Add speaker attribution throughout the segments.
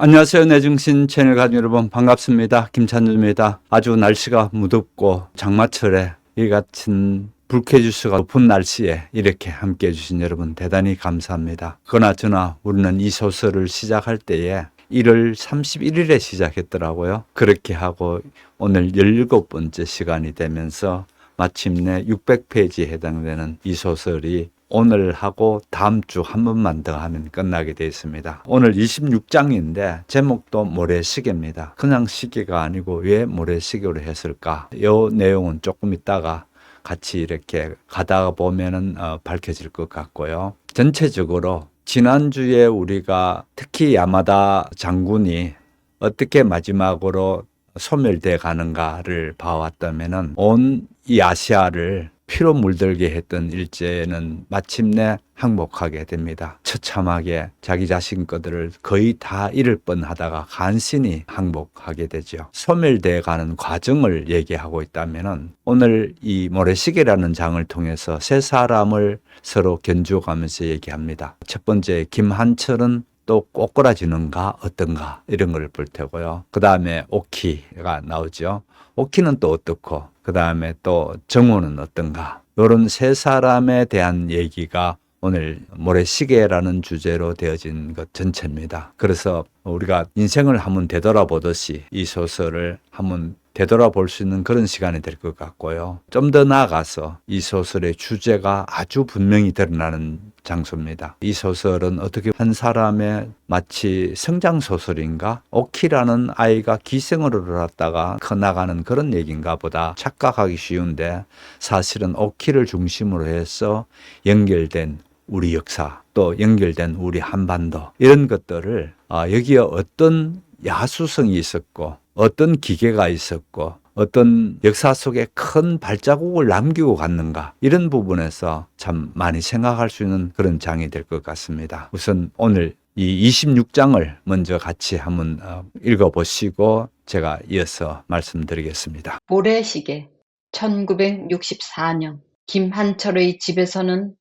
Speaker 1: 안녕하세요. 내중신 채널 가족 여러분 반갑습니다. 김찬주입니다. 아주 날씨가 무덥고 장마철에 이 같은 불쾌지수가 높은 날씨에 이렇게 함께 해주신 여러분 대단히 감사합니다. 그나저나 우리는 이 소설을 시작할 때에 1월 31일에 시작했더라고요. 그렇게 하고 오늘 17번째 시간이 되면서 마침내 600페이지에 해당되는 이 소설이 오늘 하고 다음 주 한 번만 더 하면 끝나게 되어 있습니다. 오늘 26장인데 제목도 모래시계입니다. 그냥 시계가 아니고 왜 모래시계로 했을까? 이 내용은 조금 있다가 같이 이렇게 가다가 보면은 밝혀질 것 같고요. 전체적으로 지난주에 우리가 특히 야마다 장군이 어떻게 마지막으로 소멸돼 가는가를 봐왔다면은 온 이 아시아를 피로 물들게 했던 일제는 마침내 항복하게 됩니다. 처참하게 자기 자신 것들을 거의 다 잃을 뻔하다가 간신히 항복하게 되죠. 소멸돼 가는 과정을 얘기하고 있다면은 오늘 이 모래시계라는 장을 통해서 세 사람을 서로 견주어가면서 얘기합니다. 첫 번째 김한철은 또 꼬꾸라지는가 어떤가 이런 걸 볼 테고요. 그 다음에 오키가 나오죠. 오키는 또 어떻고 그 다음에 또 정호는 어떤가 이런 세 사람에 대한 얘기가 오늘 모래시계라는 주제로 되어진 것 전체입니다. 그래서 우리가 인생을 한번 되돌아보듯이 이 소설을 한번 되돌아볼 수 있는 그런 시간이 될 것 같고요. 좀 더 나아가서 이 소설의 주제가 아주 분명히 드러나는 장소입니다. 이 소설은 어떻게 한 사람의 마치 성장 소설인가? 오키라는 아이가 기생으로 돌아왔다가 커나가는 그런 얘기인가 보다 착각하기 쉬운데 사실은 오키를 중심으로 해서 연결된 우리 역사 또 연결된 우리 한반도 이런 것들을 여기에 어떤 야수성이 있었고 어떤 기계가 있었고 어떤 역사 속에 큰 발자국을 남기고 갔는가 이런 부분에서 참 많이 생각할 수 있는 그런 장이 될 것 같습니다. 우선 오늘 이 26장을 먼저 같이 한번 읽어보시고 제가 이어서 말씀드리겠습니다.
Speaker 2: 모래시계 1964년 김한철의 집에서는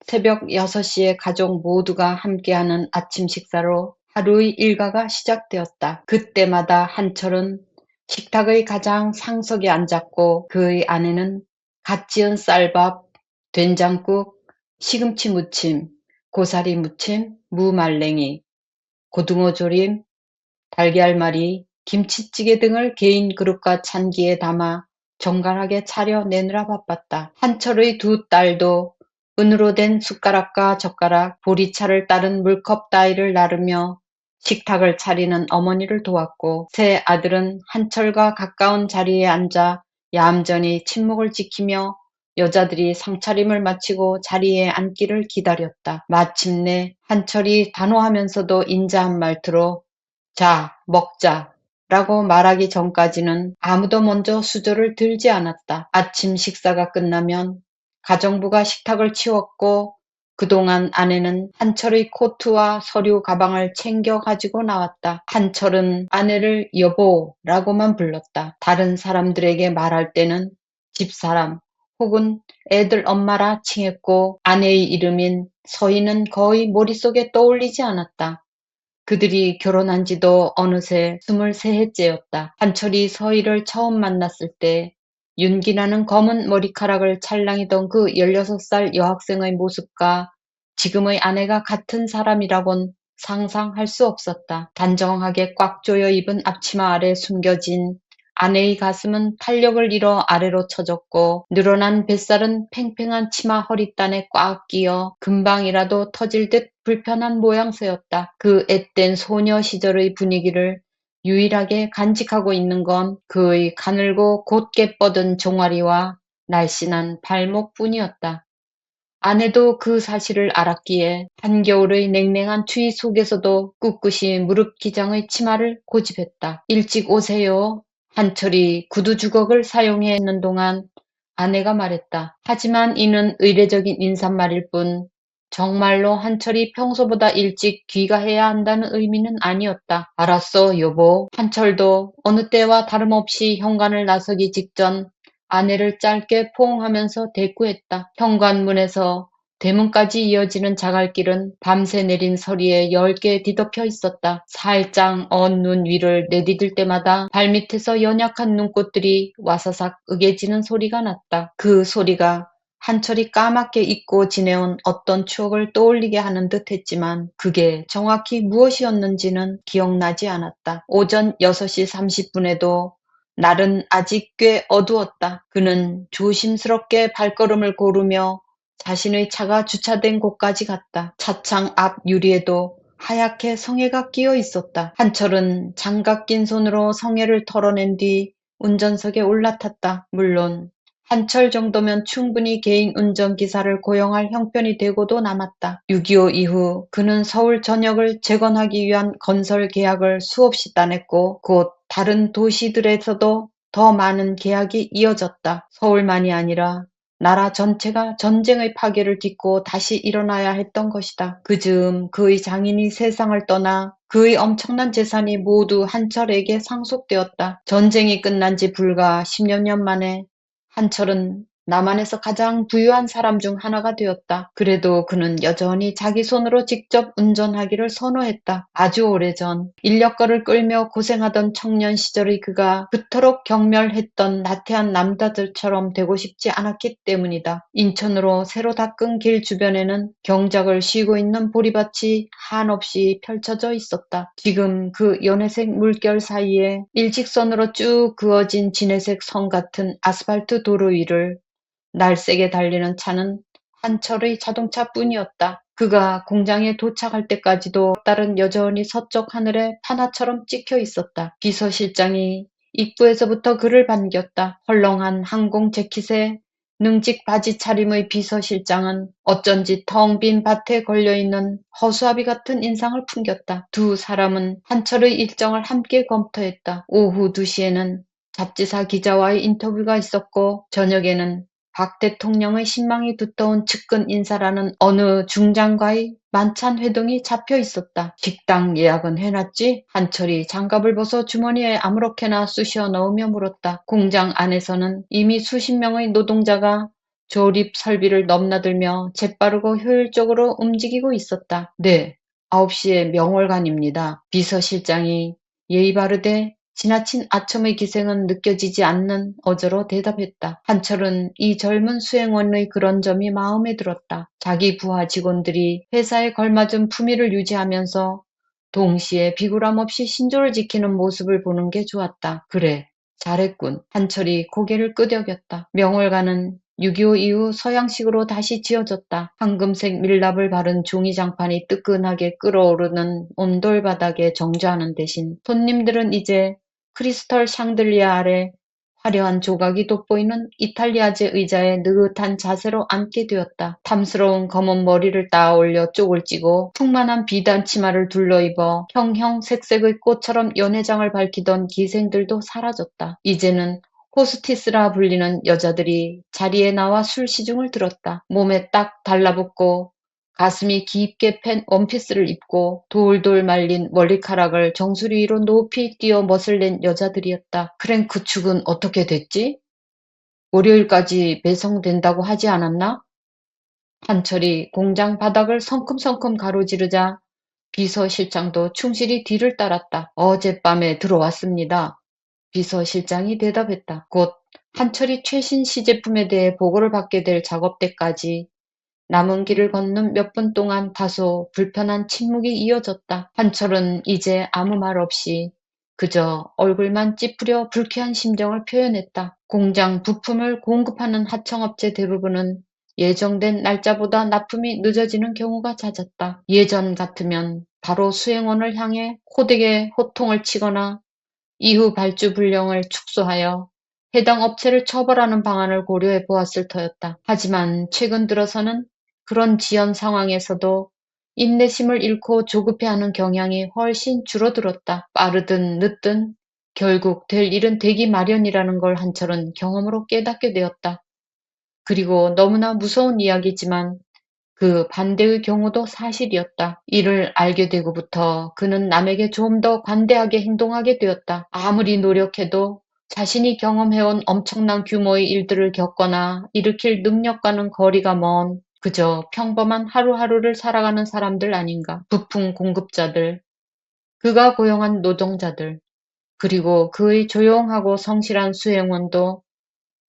Speaker 2: 새벽 6시에 가족 모두가 함께하는 아침 식사로 하루의 일과가 시작되었다. 그때마다 한철은 식탁의 가장 상석에 앉았고 그의 아내는 갓 지은 쌀밥, 된장국, 시금치 무침, 고사리 무침, 무말랭이, 고등어 조림, 달걀말이, 김치찌개 등을 개인 그릇과 찬기에 담아 정갈하게 차려내느라 바빴다. 한철의 두 딸도 은으로 된 숟가락과 젓가락, 보리차를 따른 물컵 따위를 나르며 식탁을 차리는 어머니를 도왔고 세 아들은 한철과 가까운 자리에 앉아 얌전히 침묵을 지키며 여자들이 상차림을 마치고 자리에 앉기를 기다렸다. 마침내 한철이 단호하면서도 인자한 말투로 자, 먹자 라고 말하기 전까지는 아무도 먼저 수저를 들지 않았다. 아침 식사가 끝나면 가정부가 식탁을 치웠고 그동안 아내는 한철의 코트와 서류 가방을 챙겨 가지고 나왔다. 한철은 아내를 여보라고만 불렀다. 다른 사람들에게 말할 때는 집사람 혹은 애들 엄마라 칭했고 아내의 이름인 서희는 거의 머릿속에 떠올리지 않았다. 그들이 결혼한 지도 어느새 23해째였다. 한철이 서희를 처음 만났을 때 윤기나는 검은 머리카락을 찰랑이던 그 16살 여학생의 모습과 지금의 아내가 같은 사람이라곤 상상할 수 없었다. 단정하게 꽉 조여 입은 앞치마 아래 숨겨진 아내의 가슴은 탄력을 잃어 아래로 처졌고 늘어난 뱃살은 팽팽한 치마 허리단에 꽉 끼어 금방이라도 터질 듯 불편한 모양새였다. 그 앳된 소녀 시절의 분위기를 유일하게 간직하고 있는 건 그의 가늘고 곧게 뻗은 종아리와 날씬한 발목뿐이었다. 아내도 그 사실을 알았기에 한겨울의 냉랭한 추위 속에서도 꿋꿋이 무릎 기장의 치마를 고집했다. 일찍 오세요. 한철이 구두 주걱을 사용해 있는 동안 아내가 말했다. 하지만 이는 의례적인 인사말일 뿐 정말로 한철이 평소보다 일찍 귀가해야 한다는 의미는 아니었다. 알았어, 여보. 한철도 어느 때와 다름없이 현관을 나서기 직전 아내를 짧게 포옹하면서 대꾸했다. 현관문에서 대문까지 이어지는 자갈길은 밤새 내린 서리에 10개 뒤덮여 있었다. 살짝 언 눈 위를 내디딜 때마다 발밑에서 연약한 눈꽃들이 와사삭 으개지는 소리가 났다. 그 소리가 한철이 까맣게 잊고 지내온 어떤 추억을 떠올리게 하는 듯 했지만 그게 정확히 무엇이었는지는 기억나지 않았다. 오전 6시 30분에도 날은 아직 꽤 어두웠다. 그는 조심스럽게 발걸음을 고르며 자신의 차가 주차된 곳까지 갔다. 차창 앞 유리에도 하얗게 성에가 끼어 있었다. 한철은 장갑 낀 손으로 성에를 털어낸 뒤 운전석에 올라탔다. 물론 한철 정도면 충분히 개인 운전기사를 고용할 형편이 되고도 남았다. 6.25 이후 그는 서울 전역을 재건하기 위한 건설 계약을 수없이 따냈고 곧 다른 도시들에서도 더 많은 계약이 이어졌다. 서울만이 아니라 나라 전체가 전쟁의 파괴를 딛고 다시 일어나야 했던 것이다. 그즈음 그의 장인이 세상을 떠나 그의 엄청난 재산이 모두 한철에게 상속되었다. 전쟁이 끝난 지 불과 10여 년 만에 한철은 남한에서 가장 부유한 사람 중 하나가 되었다. 그래도 그는 여전히 자기 손으로 직접 운전하기를 선호했다. 아주 오래전 인력거를 끌며 고생하던 청년 시절의 그가 그토록 경멸했던 나태한 남자들처럼 되고 싶지 않았기 때문이다. 인천으로 새로 닦은 길 주변에는 경작을 쉬고 있는 보리밭이 한없이 펼쳐져 있었다. 지금 그 연회색 물결 사이에 일직선으로 쭉 그어진 진회색 성 같은 아스팔트 도로 위를 날쌔게 달리는 차는 한철의 자동차뿐이었다. 그가 공장에 도착할 때까지도 딸은 여전히 서쪽 하늘에 파나처럼 찍혀 있었다. 비서실장이 입구에서부터 그를 반겼다. 헐렁한 항공 재킷에 능직 바지 차림의 비서실장은 어쩐지 텅 빈 밭에 걸려있는 허수아비 같은 인상을 풍겼다. 두 사람은 한철의 일정을 함께 검토했다. 오후 2시에는 잡지사 기자와의 인터뷰가 있었고 저녁에는 박 대통령의 신망이 두터운 측근 인사라는 어느 중장과의 만찬 회동이 잡혀 있었다. 식당 예약은 해놨지? 한철이 장갑을 벗어 주머니에 아무렇게나 쑤셔 넣으며 물었다. 공장 안에서는 이미 수십 명의 노동자가 조립 설비를 넘나들며 재빠르고 효율적으로 움직이고 있었다. 네, 9시에 명월관입니다. 비서실장이 예의 바르되 지나친 아첨의 기생은 느껴지지 않는 어조로 대답했다. 한철은 이 젊은 수행원의 그런 점이 마음에 들었다. 자기 부하 직원들이 회사에 걸맞은 품위를 유지하면서 동시에 비굴함 없이 신조를 지키는 모습을 보는 게 좋았다. 그래, 잘했군. 한철이 고개를 끄덕였다. 명월관은 6.25 이후 서양식으로 다시 지어졌다. 황금색 밀랍을 바른 종이장판이 뜨끈하게 끓어오르는 온돌 바닥에 정주하는 대신 손님들은 이제 크리스털 샹들리아 아래 화려한 조각이 돋보이는 이탈리아제 의자에 느긋한 자세로 앉게 되었다. 탐스러운 검은 머리를 따 올려 쪽을 찌고 풍만한 비단 치마를 둘러입어 형형색색의 꽃처럼 연회장을 밝히던 기생들도 사라졌다. 이제는 호스티스라 불리는 여자들이 자리에 나와 술 시중을 들었다. 몸에 딱 달라붙고 가슴이 깊게 팬 원피스를 입고 돌돌 말린 머리카락을 정수리 위로 높이 띄어 멋을 낸 여자들이었다. 크랭크 축은 어떻게 됐지? 월요일까지 배송된다고 하지 않았나? 한철이 공장 바닥을 성큼성큼 가로지르자 비서실장도 충실히 뒤를 따랐다. 어젯밤에 들어왔습니다. 비서실장이 대답했다. 곧 한철이 최신 시제품에 대해 보고를 받게 될 작업대까지 남은 길을 걷는 몇 분 동안 다소 불편한 침묵이 이어졌다. 한철은 이제 아무 말 없이 그저 얼굴만 찌푸려 불쾌한 심정을 표현했다. 공장 부품을 공급하는 하청업체 대부분은 예정된 날짜보다 납품이 늦어지는 경우가 잦았다. 예전 같으면 바로 수행원을 향해 호되게 호통을 치거나 이후 발주 불량을 축소하여 해당 업체를 처벌하는 방안을 고려해 보았을 터였다. 하지만 최근 들어서는 그런 지연 상황에서도 인내심을 잃고 조급해하는 경향이 훨씬 줄어들었다. 빠르든 늦든 결국 될 일은 되기 마련이라는 걸 한철은 경험으로 깨닫게 되었다. 그리고 너무나 무서운 이야기지만 그 반대의 경우도 사실이었다. 이를 알게 되고부터 그는 남에게 좀 더 관대하게 행동하게 되었다. 아무리 노력해도 자신이 경험해온 엄청난 규모의 일들을 겪거나 일으킬 능력과는 거리가 먼 그저 평범한 하루하루를 살아가는 사람들 아닌가. 부품 공급자들, 그가 고용한 노동자들, 그리고 그의 조용하고 성실한 수행원도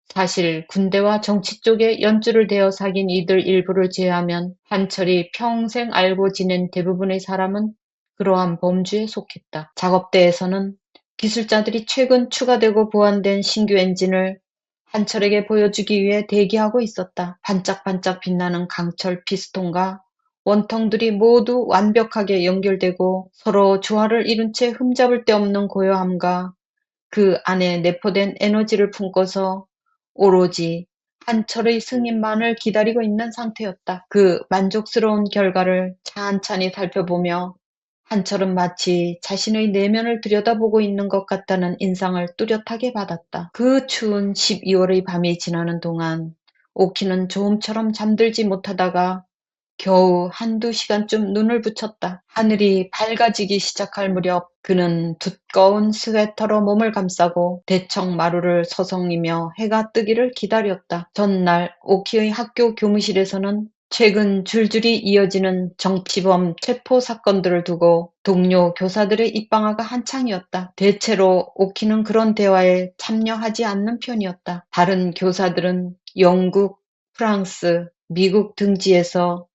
Speaker 2: 사실 군대와 정치 쪽에 연줄을 대어 사귄 이들 일부를 제외하면 한철이 평생 알고 지낸 대부분의 사람은 그러한 범주에 속했다. 작업대에서는 기술자들이 최근 추가되고 보완된 신규 엔진을 한철에게 보여주기 위해 대기하고 있었다. 반짝반짝 빛나는 강철 피스톤과 원통들이 모두 완벽하게 연결되고 서로 조화를 이룬 채 흠잡을 데 없는 고요함과 그 안에 내포된 에너지를 품고서 오로지 한철의 승인만을 기다리고 있는 상태였다. 그 만족스러운 결과를 찬찬히 살펴보며 한철은 마치 자신의 내면을 들여다보고 있는 것 같다는 인상을 뚜렷하게 받았다. 그 추운 12월의 밤이 지나는 동안 오키는 조음처럼 잠들지 못하다가 겨우 한두 시간쯤 눈을 붙였다. 하늘이 밝아지기 시작할 무렵 그는 두꺼운 스웨터로 몸을 감싸고 대청 마루를 서성이며 해가 뜨기를 기다렸다. 전날 오키의 학교 교무실에서는 최근 줄줄이 이어지는 정치범 체포 사건들을 두고 동료 교사들의 입방아가 한창이었다. 대체로 오키는 그런 대화에 참여하지 않는 편이었다. 다른 교사들은 영국, 프랑스, 미국 등지에서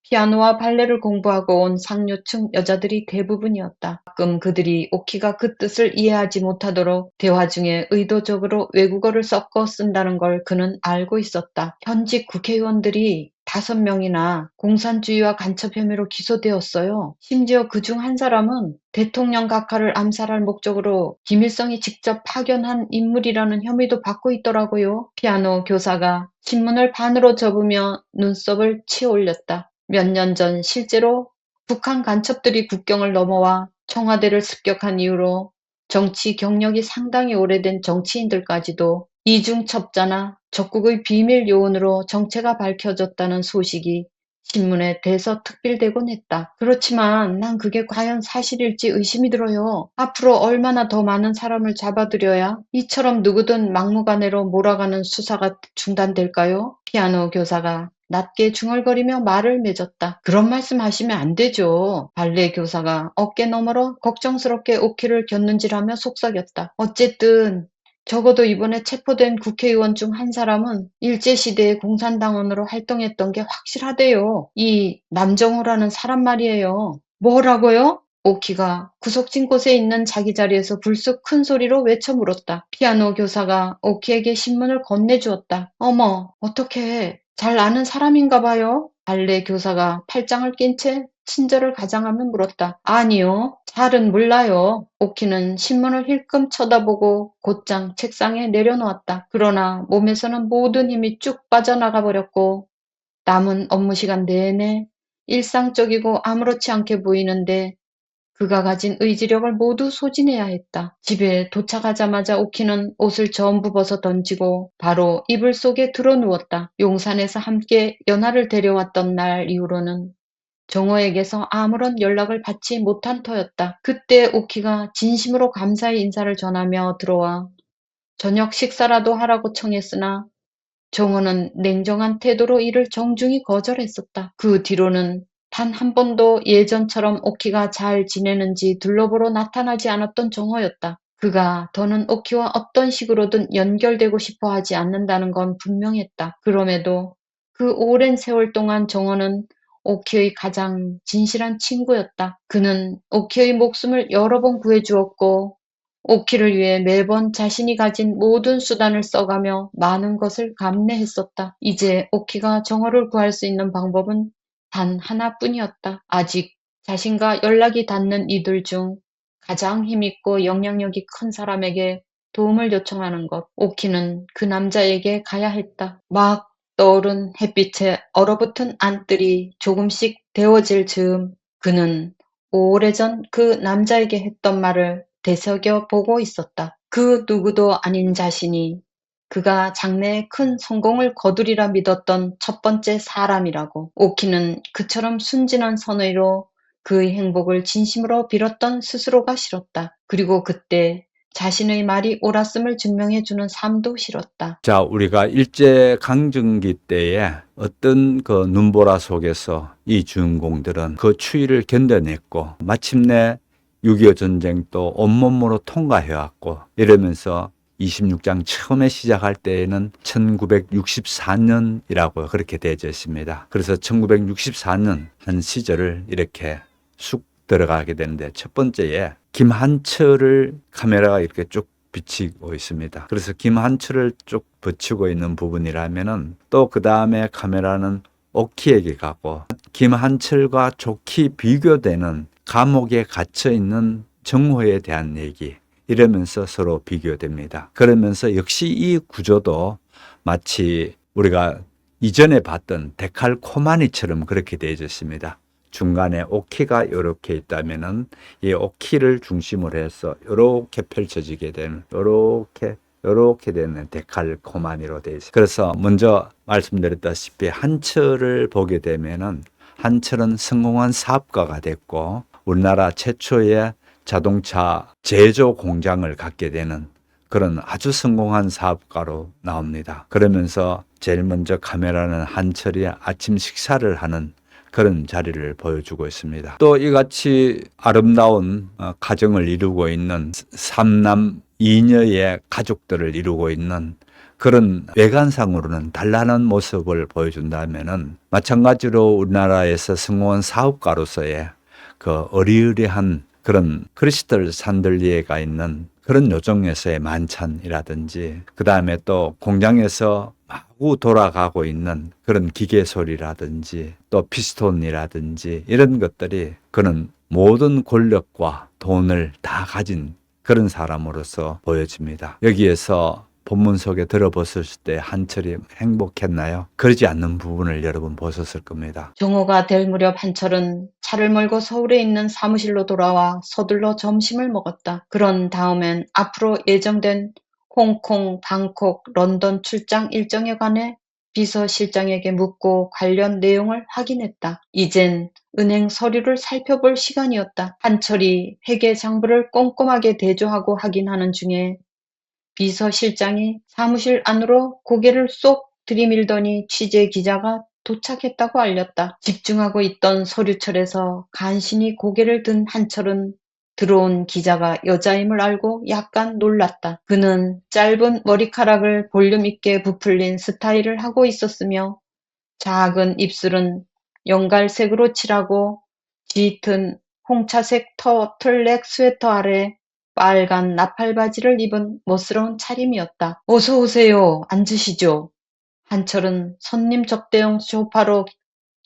Speaker 2: 피아노와 발레를 공부하고 온 상류층 여자들이 대부분이었다. 가끔 그들이 오키가 그 뜻을 이해하지 못하도록 대화 중에 의도적으로 외국어를 섞어 쓴다는 걸 그는 알고 있었다. 현직 국회의원들이 5명이나 공산주의와 간첩 혐의로 기소되었어요. 심지어 그중 한 사람은 대통령 각하를 암살할 목적으로 김일성이 직접 파견한 인물이라는 혐의도 받고 있더라고요. 피아노 교사가 신문을 반으로 접으며 눈썹을 치올렸다. 몇 년 전 실제로 북한 간첩들이 국경을 넘어와 청와대를 습격한 이후로 정치 경력이 상당히 오래된 정치인들까지도 이중첩자나 적국의 비밀 요원으로 정체가 밝혀졌다는 소식이 신문에 대서특필되곤 했다. 그렇지만 난 그게 과연 사실일지 의심이 들어요. 앞으로 얼마나 더 많은 사람을 잡아들여야 이처럼 누구든 막무가내로 몰아가는 수사가 중단될까요? 피아노 교사가 낮게 중얼거리며 말을 맺었다. 그런 말씀 하시면 안 되죠. 발레 교사가 어깨 너머로 걱정스럽게 오키를 곁눈질하며 속삭였다. 어쨌든 적어도 이번에 체포된 국회의원 중 한 사람은 일제시대의 공산당원으로 활동했던 게 확실하대요. 이 남정호라는 사람 말이에요. 뭐라고요? 오키가 구석진 곳에 있는 자기 자리에서 불쑥 큰 소리로 외쳐 물었다. 피아노 교사가 오키에게 신문을 건네주었다. 어머, 어떡해. 잘 아는 사람인가 봐요. 발레 교사가 팔짱을 낀 채 친절을 가장하며 물었다. 아니요, 잘은 몰라요. 오키는 신문을 힐끔 쳐다보고 곧장 책상에 내려놓았다. 그러나 몸에서는 모든 힘이 쭉 빠져나가 버렸고 남은 업무 시간 내내 일상적이고 아무렇지 않게 보이는데 그가 가진 의지력을 모두 소진해야 했다. 집에 도착하자마자 오키는 옷을 전부 벗어 던지고 바로 이불 속에 들어누웠다. 용산에서 함께 연하를 데려왔던 날 이후로는 정호에게서 아무런 연락을 받지 못한 터였다. 그때 오키가 진심으로 감사의 인사를 전하며 들어와 저녁 식사라도 하라고 청했으나 정호는 냉정한 태도로 이를 정중히 거절했었다. 그 뒤로는 단 한 번도 예전처럼 오키가 잘 지내는지 둘러보러 나타나지 않았던 정호였다. 그가 더는 오키와 어떤 식으로든 연결되고 싶어 하지 않는다는 건 분명했다. 그럼에도 그 오랜 세월 동안 정호는 오키의 가장 진실한 친구였다. 그는 오키의 목숨을 여러 번 구해주었고 오키를 위해 매번 자신이 가진 모든 수단을 써가며 많은 것을 감내했었다. 이제 오키가 정호를 구할 수 있는 방법은 단 하나뿐이었다. 아직 자신과 연락이 닿는 이들 중 가장 힘있고 영향력이 큰 사람에게 도움을 요청하는 것. 오키는 그 남자에게 가야 했다. 막 떠오른 햇빛에 얼어붙은 안뜰이 조금씩 데워질 즈음 그는 오래전 그 남자에게 했던 말을 되새겨 보고 있었다. 그 누구도 아닌 자신이 그가 장래에 큰 성공을 거두리라 믿었던 첫 번째 사람이라고. 오키는 그처럼 순진한 선의로 그의 행복을 진심으로 빌었던 스스로가 싫었다. 그리고 그때 자신의 말이 옳았음을 증명해주는 삶도 싫었다.
Speaker 1: 자, 우리가 일제강점기 때에 어떤 그 눈보라 속에서 이 주인공들은 그 추위를 견뎌냈고 마침내 6.25 전쟁도 온몸으로 통과해왔고 이러면서 26장 처음에 시작할 때에는 1964년이라고 그렇게 되어져 있습니다. 그래서 1964년 한 시절을 이렇게 쑥 들어가게 되는데 첫 번째에 김한철을 카메라가 이렇게 쭉 비치고 있습니다. 그래서 김한철을 쭉 비치고 있는 부분이라면은 또 그 다음에 카메라는 오키에게 가고 김한철과 좋게 비교되는 감옥에 갇혀 있는 정호에 대한 얘기 이러면서 서로 비교됩니다. 그러면서 역시 이 구조도 마치 우리가 이전에 봤던 데칼코마니처럼 그렇게 되어 있습니다. 중간에 오키가 이렇게 있다면은 이 오키를 중심으로 해서 이렇게 펼쳐지게 되는 이렇게 되는 데칼코마니로 되어 있어요. 그래서 먼저 말씀드렸다시피 한철을 보게 되면은 한철은 성공한 사업가가 됐고 우리나라 최초의 자동차 제조 공장을 갖게 되는 그런 아주 성공한 사업가로 나옵니다. 그러면서 제일 먼저 카메라는 한철이 아침 식사를 하는 그런 자리를 보여주고 있습니다. 또 이같이 아름다운 가정을 이루고 있는 삼남 이녀의 가족들을 이루고 있는 그런 외관상으로는 단란한 모습을 보여준다면은 마찬가지로 우리나라에서 성공한 사업가로서의 그 어리으리한 그런 크리스털 산들리에가 있는 그런 요정에서의 만찬이라든지 그 다음에 또 공장에서 마구 돌아가고 있는 그런 기계 소리라든지 또 피스톤이라든지 이런 것들이 그는 모든 권력과 돈을 다 가진 그런 사람으로서 보여집니다. 여기에서 본문 속에 들어보셨을 때 한철이 행복했나요? 그러지 않는 부분을 여러분 보셨을 겁니다.
Speaker 2: 정오가 될 무렵 한철은 차를 몰고 서울에 있는 사무실로 돌아와 서둘러 점심을 먹었다. 그런 다음엔 앞으로 예정된 홍콩, 방콕, 런던 출장 일정에 관해 비서실장에게 묻고 관련 내용을 확인했다. 이젠 은행 서류를 살펴볼 시간이었다. 한철이 회계 장부를 꼼꼼하게 대조하고 확인하는 중에 비서실장이 사무실 안으로 고개를 쏙 들이밀더니 취재 기자가 도착했다고 알렸다. 집중하고 있던 서류철에서 간신히 고개를 든 한철은 들어온 기자가 여자임을 알고 약간 놀랐다. 그는 짧은 머리카락을 볼륨 있게 부풀린 스타일을 하고 있었으며 작은 입술은 연갈색으로 칠하고 짙은 홍차색 터틀넥 스웨터 아래 빨간 나팔 바지를 입은 멋스러운 차림이었다. 어서 오세요. 앉으시죠. 한철은 손님 접대용 소파로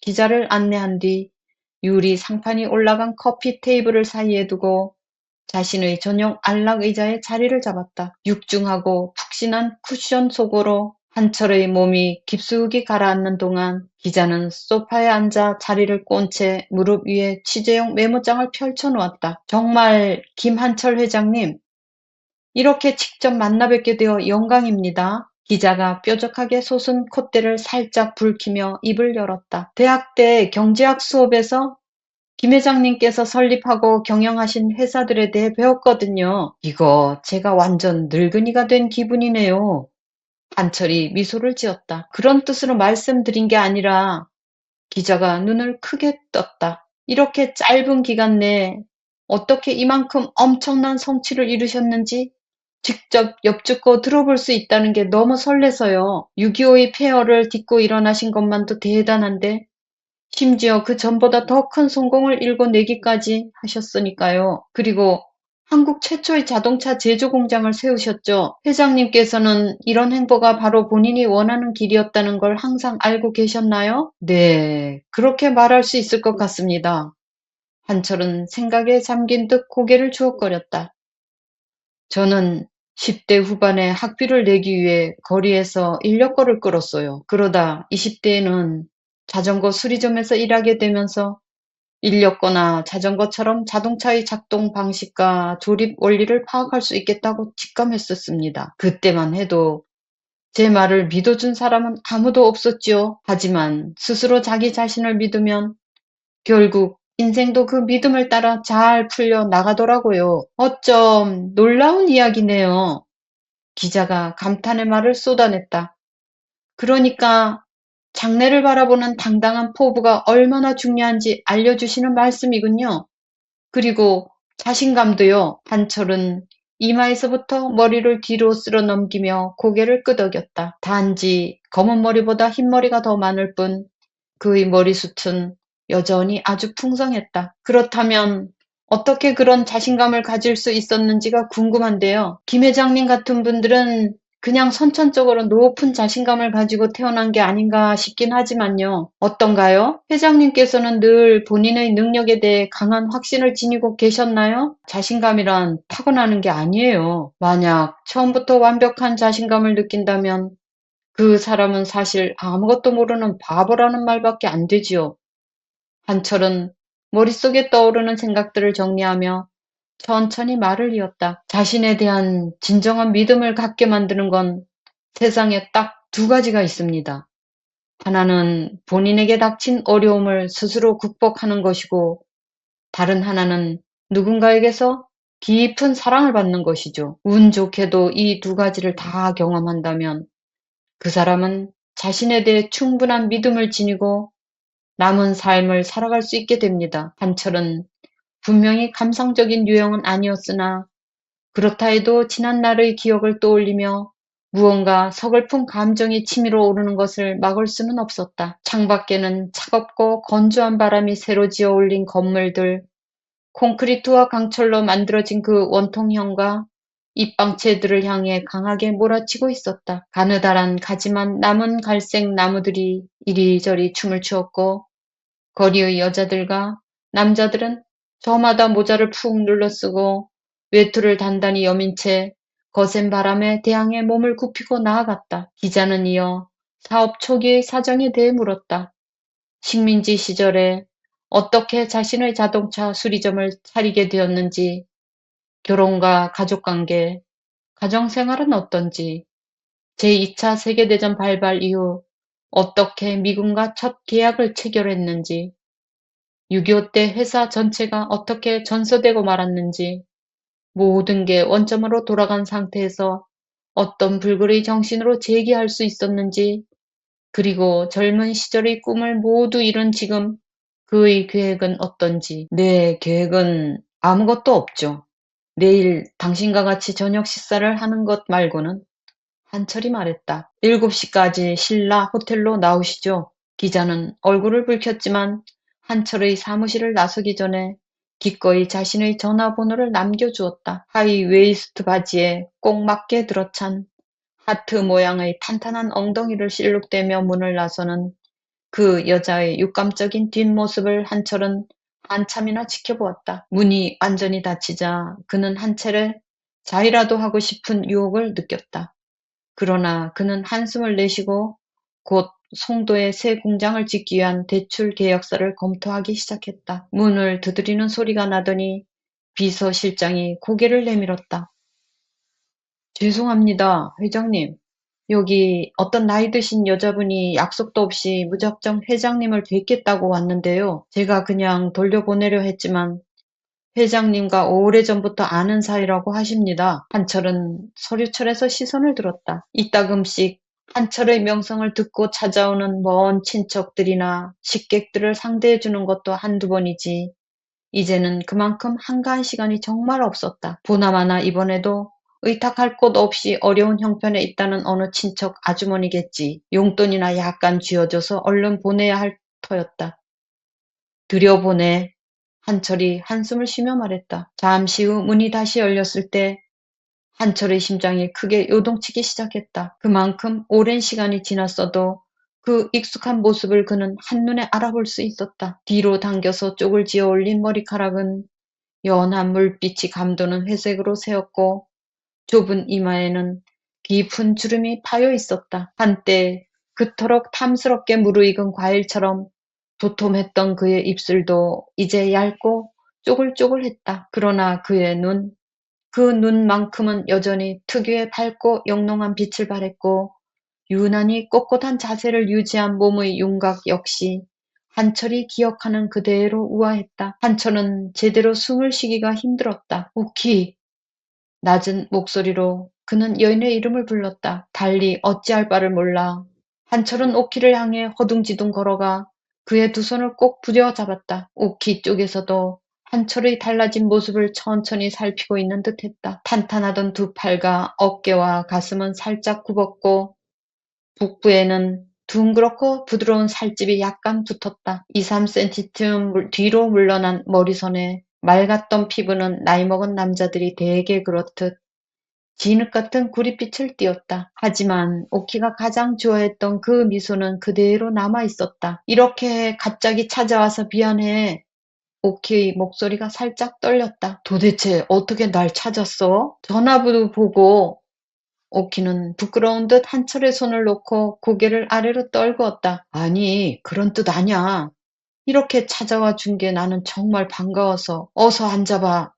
Speaker 2: 기자를 안내한 뒤 유리 상판이 올라간 커피 테이블을 사이에 두고 자신의 전용 안락 의자에 자리를 잡았다. 육중하고 푹신한 쿠션 속으로 한철의 몸이 깊숙이 가라앉는 동안 기자는 소파에 앉아 자리를 꼰 채 무릎 위에 취재용 메모장을 펼쳐놓았다. 정말 김한철 회장님, 이렇게 직접 만나 뵙게 되어 영광입니다. 기자가 뾰족하게 솟은 콧대를 살짝 붉히며 입을 열었다. 대학 때 경제학 수업에서 김 회장님께서 설립하고 경영하신 회사들에 대해 배웠거든요. 이거 제가 완전 늙은이가 된 기분이네요. 한철이 미소를 지었다. 그런 뜻으로 말씀드린 게 아니라 기자가 눈을 크게 떴다. 이렇게 짧은 기간 내에 어떻게 이만큼 엄청난 성취를 이루셨는지 직접 엿듣고 들어볼 수 있다는 게 너무 설레서요. 6.25의 폐허를 딛고 일어나신 것만도 대단한데 심지어 그 전보다 더 큰 성공을 일궈내기까지 하셨으니까요. 그리고 한국 최초의 자동차 제조 공장을 세우셨죠. 회장님께서는 이런 행보가 바로 본인이 원하는 길이었다는 걸 항상 알고 계셨나요? 네, 그렇게 말할 수 있을 것 같습니다. 한철은 생각에 잠긴 듯 고개를 주걱거렸다. 저는 10대 후반에 학비를 내기 위해 거리에서 인력거를 끌었어요. 그러다 20대에는 자전거 수리점에서 일하게 되면서 인력거나 자전거처럼 자동차의 작동 방식과 조립 원리를 파악할 수 있겠다고 직감했었습니다. 그때만 해도 제 말을 믿어준 사람은 아무도 없었지요. 하지만 스스로 자기 자신을 믿으면 결국 인생도 그 믿음을 따라 잘 풀려 나가더라고요. 어쩜 놀라운 이야기네요. 기자가 감탄의 말을 쏟아냈다. 그러니까 장래를 바라보는 당당한 포부가 얼마나 중요한지 알려주시는 말씀이군요. 그리고 자신감도요. 한철은 이마에서부터 머리를 뒤로 쓸어 넘기며 고개를 끄덕였다. 단지 검은 머리보다 흰 머리가 더 많을 뿐 그의 머리숱은 여전히 아주 풍성했다. 그렇다면 어떻게 그런 자신감을 가질 수 있었는지가 궁금한데요. 김 회장님 같은 분들은 그냥 선천적으로 높은 자신감을 가지고 태어난 게 아닌가 싶긴 하지만요. 어떤가요? 회장님께서는 늘 본인의 능력에 대해 강한 확신을 지니고 계셨나요? 자신감이란 타고나는 게 아니에요. 만약 처음부터 완벽한 자신감을 느낀다면 그 사람은 사실 아무것도 모르는 바보라는 말밖에 안 되지요. 한철은 머릿속에 떠오르는 생각들을 정리하며 천천히 말을 이었다. 자신에 대한 진정한 믿음을 갖게 만드는 건 세상에 딱 두 가지가 있습니다. 하나는 본인에게 닥친 어려움을 스스로 극복하는 것이고, 다른 하나는 누군가에게서 깊은 사랑을 받는 것이죠. 운 좋게도 이 두 가지를 다 경험한다면 그 사람은 자신에 대해 충분한 믿음을 지니고 남은 삶을 살아갈 수 있게 됩니다. 한철은 분명히 감상적인 유형은 아니었으나 그렇다 해도 지난 날의 기억을 떠올리며 무언가 서글픈 감정이 치밀어 오르는 것을 막을 수는 없었다. 창밖에는 차갑고 건조한 바람이 새로 지어 올린 건물들, 콘크리트와 강철로 만들어진 그 원통형과 잎방채들을 향해 강하게 몰아치고 있었다. 가느다란 가지만 남은 갈색 나무들이 이리저리 춤을 추었고 거리의 여자들과 남자들은 저마다 모자를 푹 눌러쓰고 외투를 단단히 여민 채 거센 바람에 대항해 몸을 굽히고 나아갔다. 기자는 이어 사업 초기의 사정에 대해 물었다. 식민지 시절에 어떻게 자신의 자동차 수리점을 차리게 되었는지, 결혼과 가족관계, 가정생활은 어떤지, 제2차 세계대전 발발 이후 어떻게 미군과 첫 계약을 체결했는지, 6.25 때 회사 전체가 어떻게 전소되고 말았는지, 모든 게 원점으로 돌아간 상태에서 어떤 불굴의 정신으로 재기할 수 있었는지, 그리고 젊은 시절의 꿈을 모두 이룬 지금 그의 계획은 어떤지. 내 계획은 아무것도 없죠. 내일 당신과 같이 저녁 식사를 하는 것 말고는. 한철이 말했다. 7시까지 신라 호텔로 나오시죠. 기자는 얼굴을 붉혔지만 한철의 사무실을 나서기 전에 기꺼이 자신의 전화번호를 남겨주었다. 하이웨이스트 바지에 꼭 맞게 들어찬 하트 모양의 탄탄한 엉덩이를 실룩대며 문을 나서는 그 여자의 육감적인 뒷모습을 한철은 한참이나 지켜보았다. 문이 완전히 닫히자 그는 한 차례 자위라도 하고 싶은 유혹을 느꼈다. 그러나 그는 한숨을 내쉬고 곧 송도에 새 공장을 짓기 위한 대출 계약서를 검토하기 시작했다. 문을 두드리는 소리가 나더니 비서실장이 고개를 내밀었다. 죄송합니다, 회장님. 여기 어떤 나이 드신 여자분이 약속도 없이 무작정 회장님을 뵙겠다고 왔는데요. 제가 그냥 돌려보내려 했지만 회장님과 오래전부터 아는 사이라고 하십니다. 한철은 서류철에서 시선을 들었다. 이따금씩 한철의 명성을 듣고 찾아오는 먼 친척들이나 식객들을 상대해주는 것도 한두 번이지. 이제는 그만큼 한가한 시간이 정말 없었다. 보나마나 이번에도 의탁할 곳 없이 어려운 형편에 있다는 어느 친척 아주머니겠지. 용돈이나 약간 쥐어줘서 얼른 보내야 할 터였다. 들여보내. 한철이 한숨을 쉬며 말했다. 잠시 후 문이 다시 열렸을 때 한철의 심장이 크게 요동치기 시작했다. 그만큼 오랜 시간이 지났어도 그 익숙한 모습을 그는 한눈에 알아볼 수 있었다. 뒤로 당겨서 쪽을 지어 올린 머리카락은 연한 물빛이 감도는 회색으로 새었고 좁은 이마에는 깊은 주름이 파여 있었다. 한때 그토록 탐스럽게 무르익은 과일처럼 도톰했던 그의 입술도 이제 얇고 쪼글쪼글했다. 그러나 그의 눈, 그 눈만큼은 여전히 특유의 밝고 영롱한 빛을 발했고 유난히 꼿꼿한 자세를 유지한 몸의 윤곽 역시 한철이 기억하는 그대로 우아했다. 한철은 제대로 숨을 쉬기가 힘들었다. 오키! 낮은 목소리로 그는 여인의 이름을 불렀다. 달리 어찌할 바를 몰라 한철은 오키를 향해 허둥지둥 걸어가 그의 두 손을 꼭 부여잡았다. 오키 쪽에서도 한철의 달라진 모습을 천천히 살피고 있는 듯했다. 탄탄하던 두 팔과 어깨와 가슴은 살짝 굽었고 북부에는 둥그렇고 부드러운 살집이 약간 붙었다. 2~3cm 뒤로 물러난 머리선에 맑았던 피부는 나이 먹은 남자들이 대개 그렇듯 진흙 같은 구릿빛을 띠었다. 하지만 오키가 가장 좋아했던 그 미소는 그대로 남아있었다. 이렇게 갑자기 찾아와서 미안해. 오키의 목소리가 살짝 떨렸다. 도대체 어떻게 날 찾았어? 전화번호 보고. 오키는 부끄러운 듯 한철의 손을 놓고 고개를 아래로 떨구었다. 아니, 그런 뜻 아냐. 이렇게 찾아와 준 게 나는 정말 반가워서 어서 앉아봐.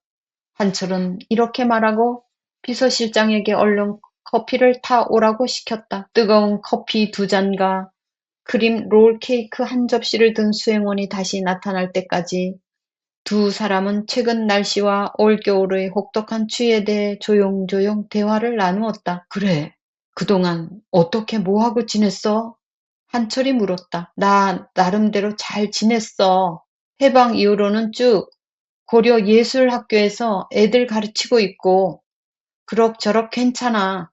Speaker 2: 한철은 이렇게 말하고 비서실장에게 얼른 커피를 타오라고 시켰다. 뜨거운 커피 2잔과 크림 롤케이크 한 접시를 든 수행원이 다시 나타날 때까지 두 사람은 최근 날씨와 올겨울의 혹독한 추위에 대해 조용조용 대화를 나누었다. 그래, 그동안 어떻게 뭐하고 지냈어? 한철이 물었다. 나 나름대로 잘 지냈어. 해방 이후로는 쭉 고려예술학교에서 애들 가르치고 있고 그럭저럭 괜찮아.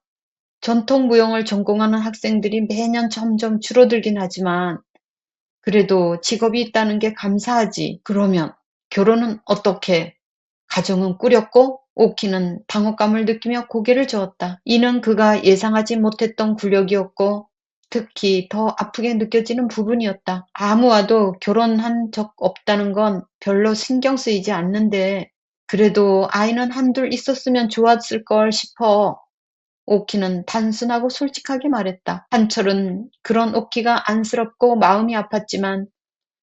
Speaker 2: 전통무용을 전공하는 학생들이 매년 점점 줄어들긴 하지만 그래도 직업이 있다는 게 감사하지. 그러면 결혼은 어떻게? 가정은 꾸렸고 오키는 당혹감을 느끼며 고개를 저었다. 이는 그가 예상하지 못했던 굴욕이었고 특히 더 아프게 느껴지는 부분이었다. 아무와도 결혼한 적 없다는 건 별로 신경 쓰이지 않는데 그래도 아이는 한둘 있었으면 좋았을 걸 싶어. 오키는 단순하고 솔직하게 말했다. 한철은 그런 오키가 안쓰럽고 마음이 아팠지만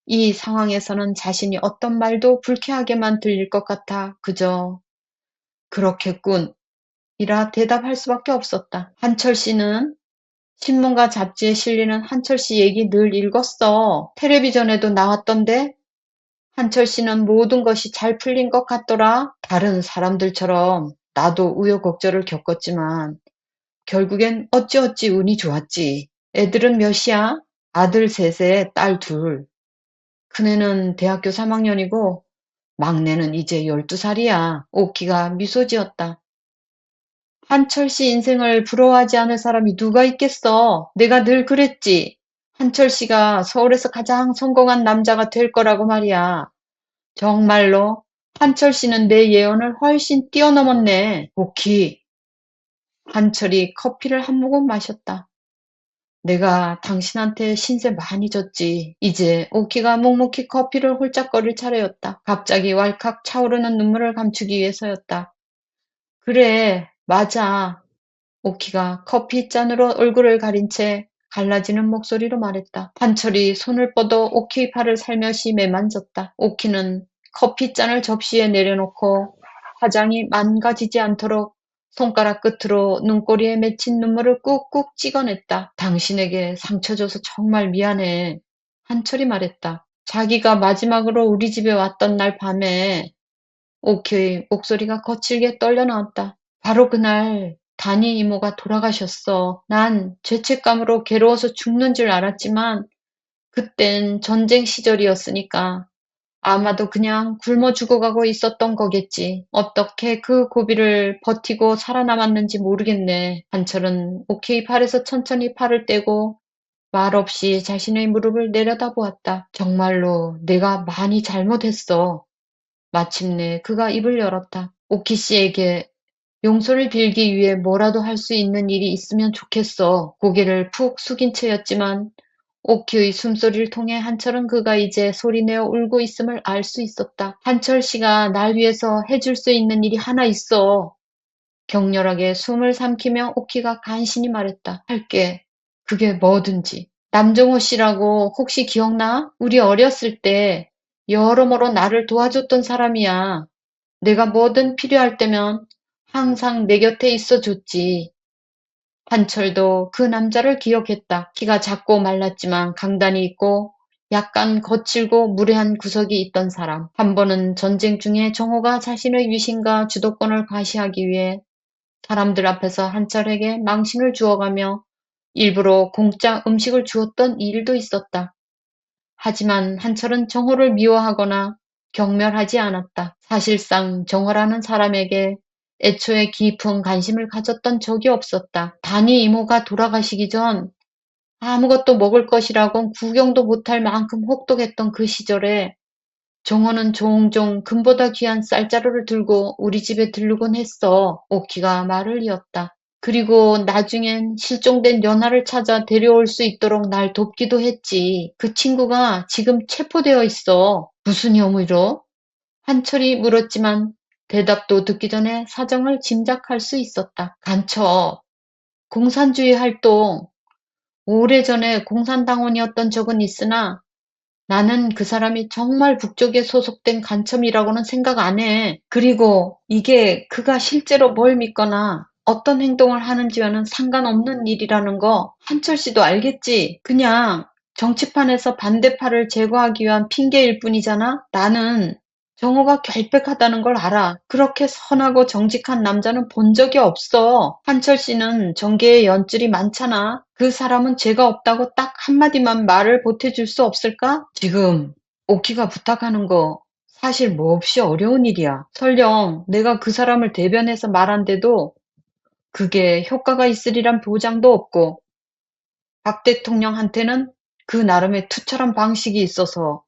Speaker 2: 이 상황에서는 자신이 어떤 말도 불쾌하게만 들릴 것 같아 그저 "그렇겠군." 이라 대답할 수밖에 없었다. 한철 씨는 신문과 잡지에 실리는 한철 씨 얘기 늘 읽었어. 텔레비전에도 나왔던데? 한철 씨는 모든 것이 잘 풀린 것 같더라. 다른 사람들처럼 나도 우여곡절을 겪었지만 결국엔 어찌어찌 운이 좋았지. 애들은 몇이야? 아들 셋에 딸 둘. 큰애는 대학교 3학년이고 막내는 이제 12살이야. 오키가 미소 지었다. 한철 씨 인생을 부러워하지 않을 사람이 누가 있겠어. 내가 늘 그랬지. 한철 씨가 서울에서 가장 성공한 남자가 될 거라고 말이야. 정말로 한철 씨는 내 예언을 훨씬 뛰어넘었네. 오키. 한철이 커피를 한 모금 마셨다. 내가 당신한테 신세 많이 졌지. 이제 오키가 묵묵히 커피를 홀짝거릴 차례였다. 갑자기 왈칵 차오르는 눈물을 감추기 위해서였다. 그래, 맞아. 오키가 커피잔으로 얼굴을 가린 채 갈라지는 목소리로 말했다. 한철이 손을 뻗어 오키의 팔을 살며시 매만졌다. 오키는 커피잔을 접시에 내려놓고 화장이 망가지지 않도록 손가락 끝으로 눈꼬리에 맺힌 눈물을 꾹꾹 찍어냈다. 당신에게 상처 줘서 정말 미안해. 한철이 말했다. 자기가 마지막으로 우리 집에 왔던 날 밤에 오키의 목소리가 거칠게 떨려 나왔다. 바로 그날 단이 이모가 돌아가셨어. 난 죄책감으로 괴로워서 죽는 줄 알았지만 그땐 전쟁 시절이었으니까 아마도 그냥 굶어 죽어가고 있었던 거겠지. 어떻게 그 고비를 버티고 살아남았는지 모르겠네. 한철은 오키의 팔에서 천천히 팔을 떼고 말없이 자신의 무릎을 내려다보았다. 정말로 내가 많이 잘못했어. 마침내 그가 입을 열었다. 오키 씨에게 용서를 빌기 위해 뭐라도 할 수 있는 일이 있으면 좋겠어. 고개를 푹 숙인 채였지만 오키의 숨소리를 통해 한철은 그가 이제 소리내어 울고 있음을 알 수 있었다. 한철 씨가 날 위해서 해줄 수 있는 일이 하나 있어. 격렬하게 숨을 삼키며 오키가 간신히 말했다. 할게. 그게 뭐든지. 남정호 씨라고 혹시 기억나? 우리 어렸을 때 여러모로 나를 도와줬던 사람이야. 내가 뭐든 필요할 때면 항상 내 곁에 있어줬지. 한철도 그 남자를 기억했다. 키가 작고 말랐지만 강단이 있고 약간 거칠고 무례한 구석이 있던 사람. 한 번은 전쟁 중에 정호가 자신의 위신과 주도권을 과시하기 위해 사람들 앞에서 한철에게 망신을 주어가며 일부러 공짜 음식을 주었던 일도 있었다. 하지만 한철은 정호를 미워하거나 경멸하지 않았다. 사실상 정호라는 사람에게 애초에 깊은 관심을 가졌던 적이 없었다. 단위 이모가 돌아가시기 전 아무것도 먹을 것이라곤 구경도 못할 만큼 혹독했던 그 시절에 정호는 종종 금보다 귀한 쌀자루를 들고 우리 집에 들르곤 했어. 오키가 말을 이었다. 그리고 나중엔 실종된 연하를 찾아 데려올 수 있도록 날 돕기도 했지. 그 친구가 지금 체포되어 있어. 무슨 혐의로? 한철이 물었지만 대답도 듣기 전에 사정을 짐작할 수 있었다. 간첩, 공산주의 활동, 오래전에 공산당원이었던 적은 있으나 나는 그 사람이 정말 북쪽에 소속된 간첩이라고는 생각 안 해. 그리고 이게 그가 실제로 뭘 믿거나 어떤 행동을 하는지와는 상관없는 일이라는 거 한철 씨도 알겠지? 그냥 정치판에서 반대파를 제거하기 위한 핑계일 뿐이잖아? 나는 정호가 결백하다는 걸 알아. 그렇게 선하고 정직한 남자는 본 적이 없어. 한철 씨는 정계에 연줄이 많잖아. 그 사람은 죄가 없다고 딱 한마디만 말을 보태줄 수 없을까? 지금 오키가 부탁하는 거 사실 몹시 어려운 일이야. 설령 내가 그 사람을 대변해서 말한데도 그게 효과가 있으리란 보장도 없고 박 대통령한테는 그 나름의 투철한 방식이 있어서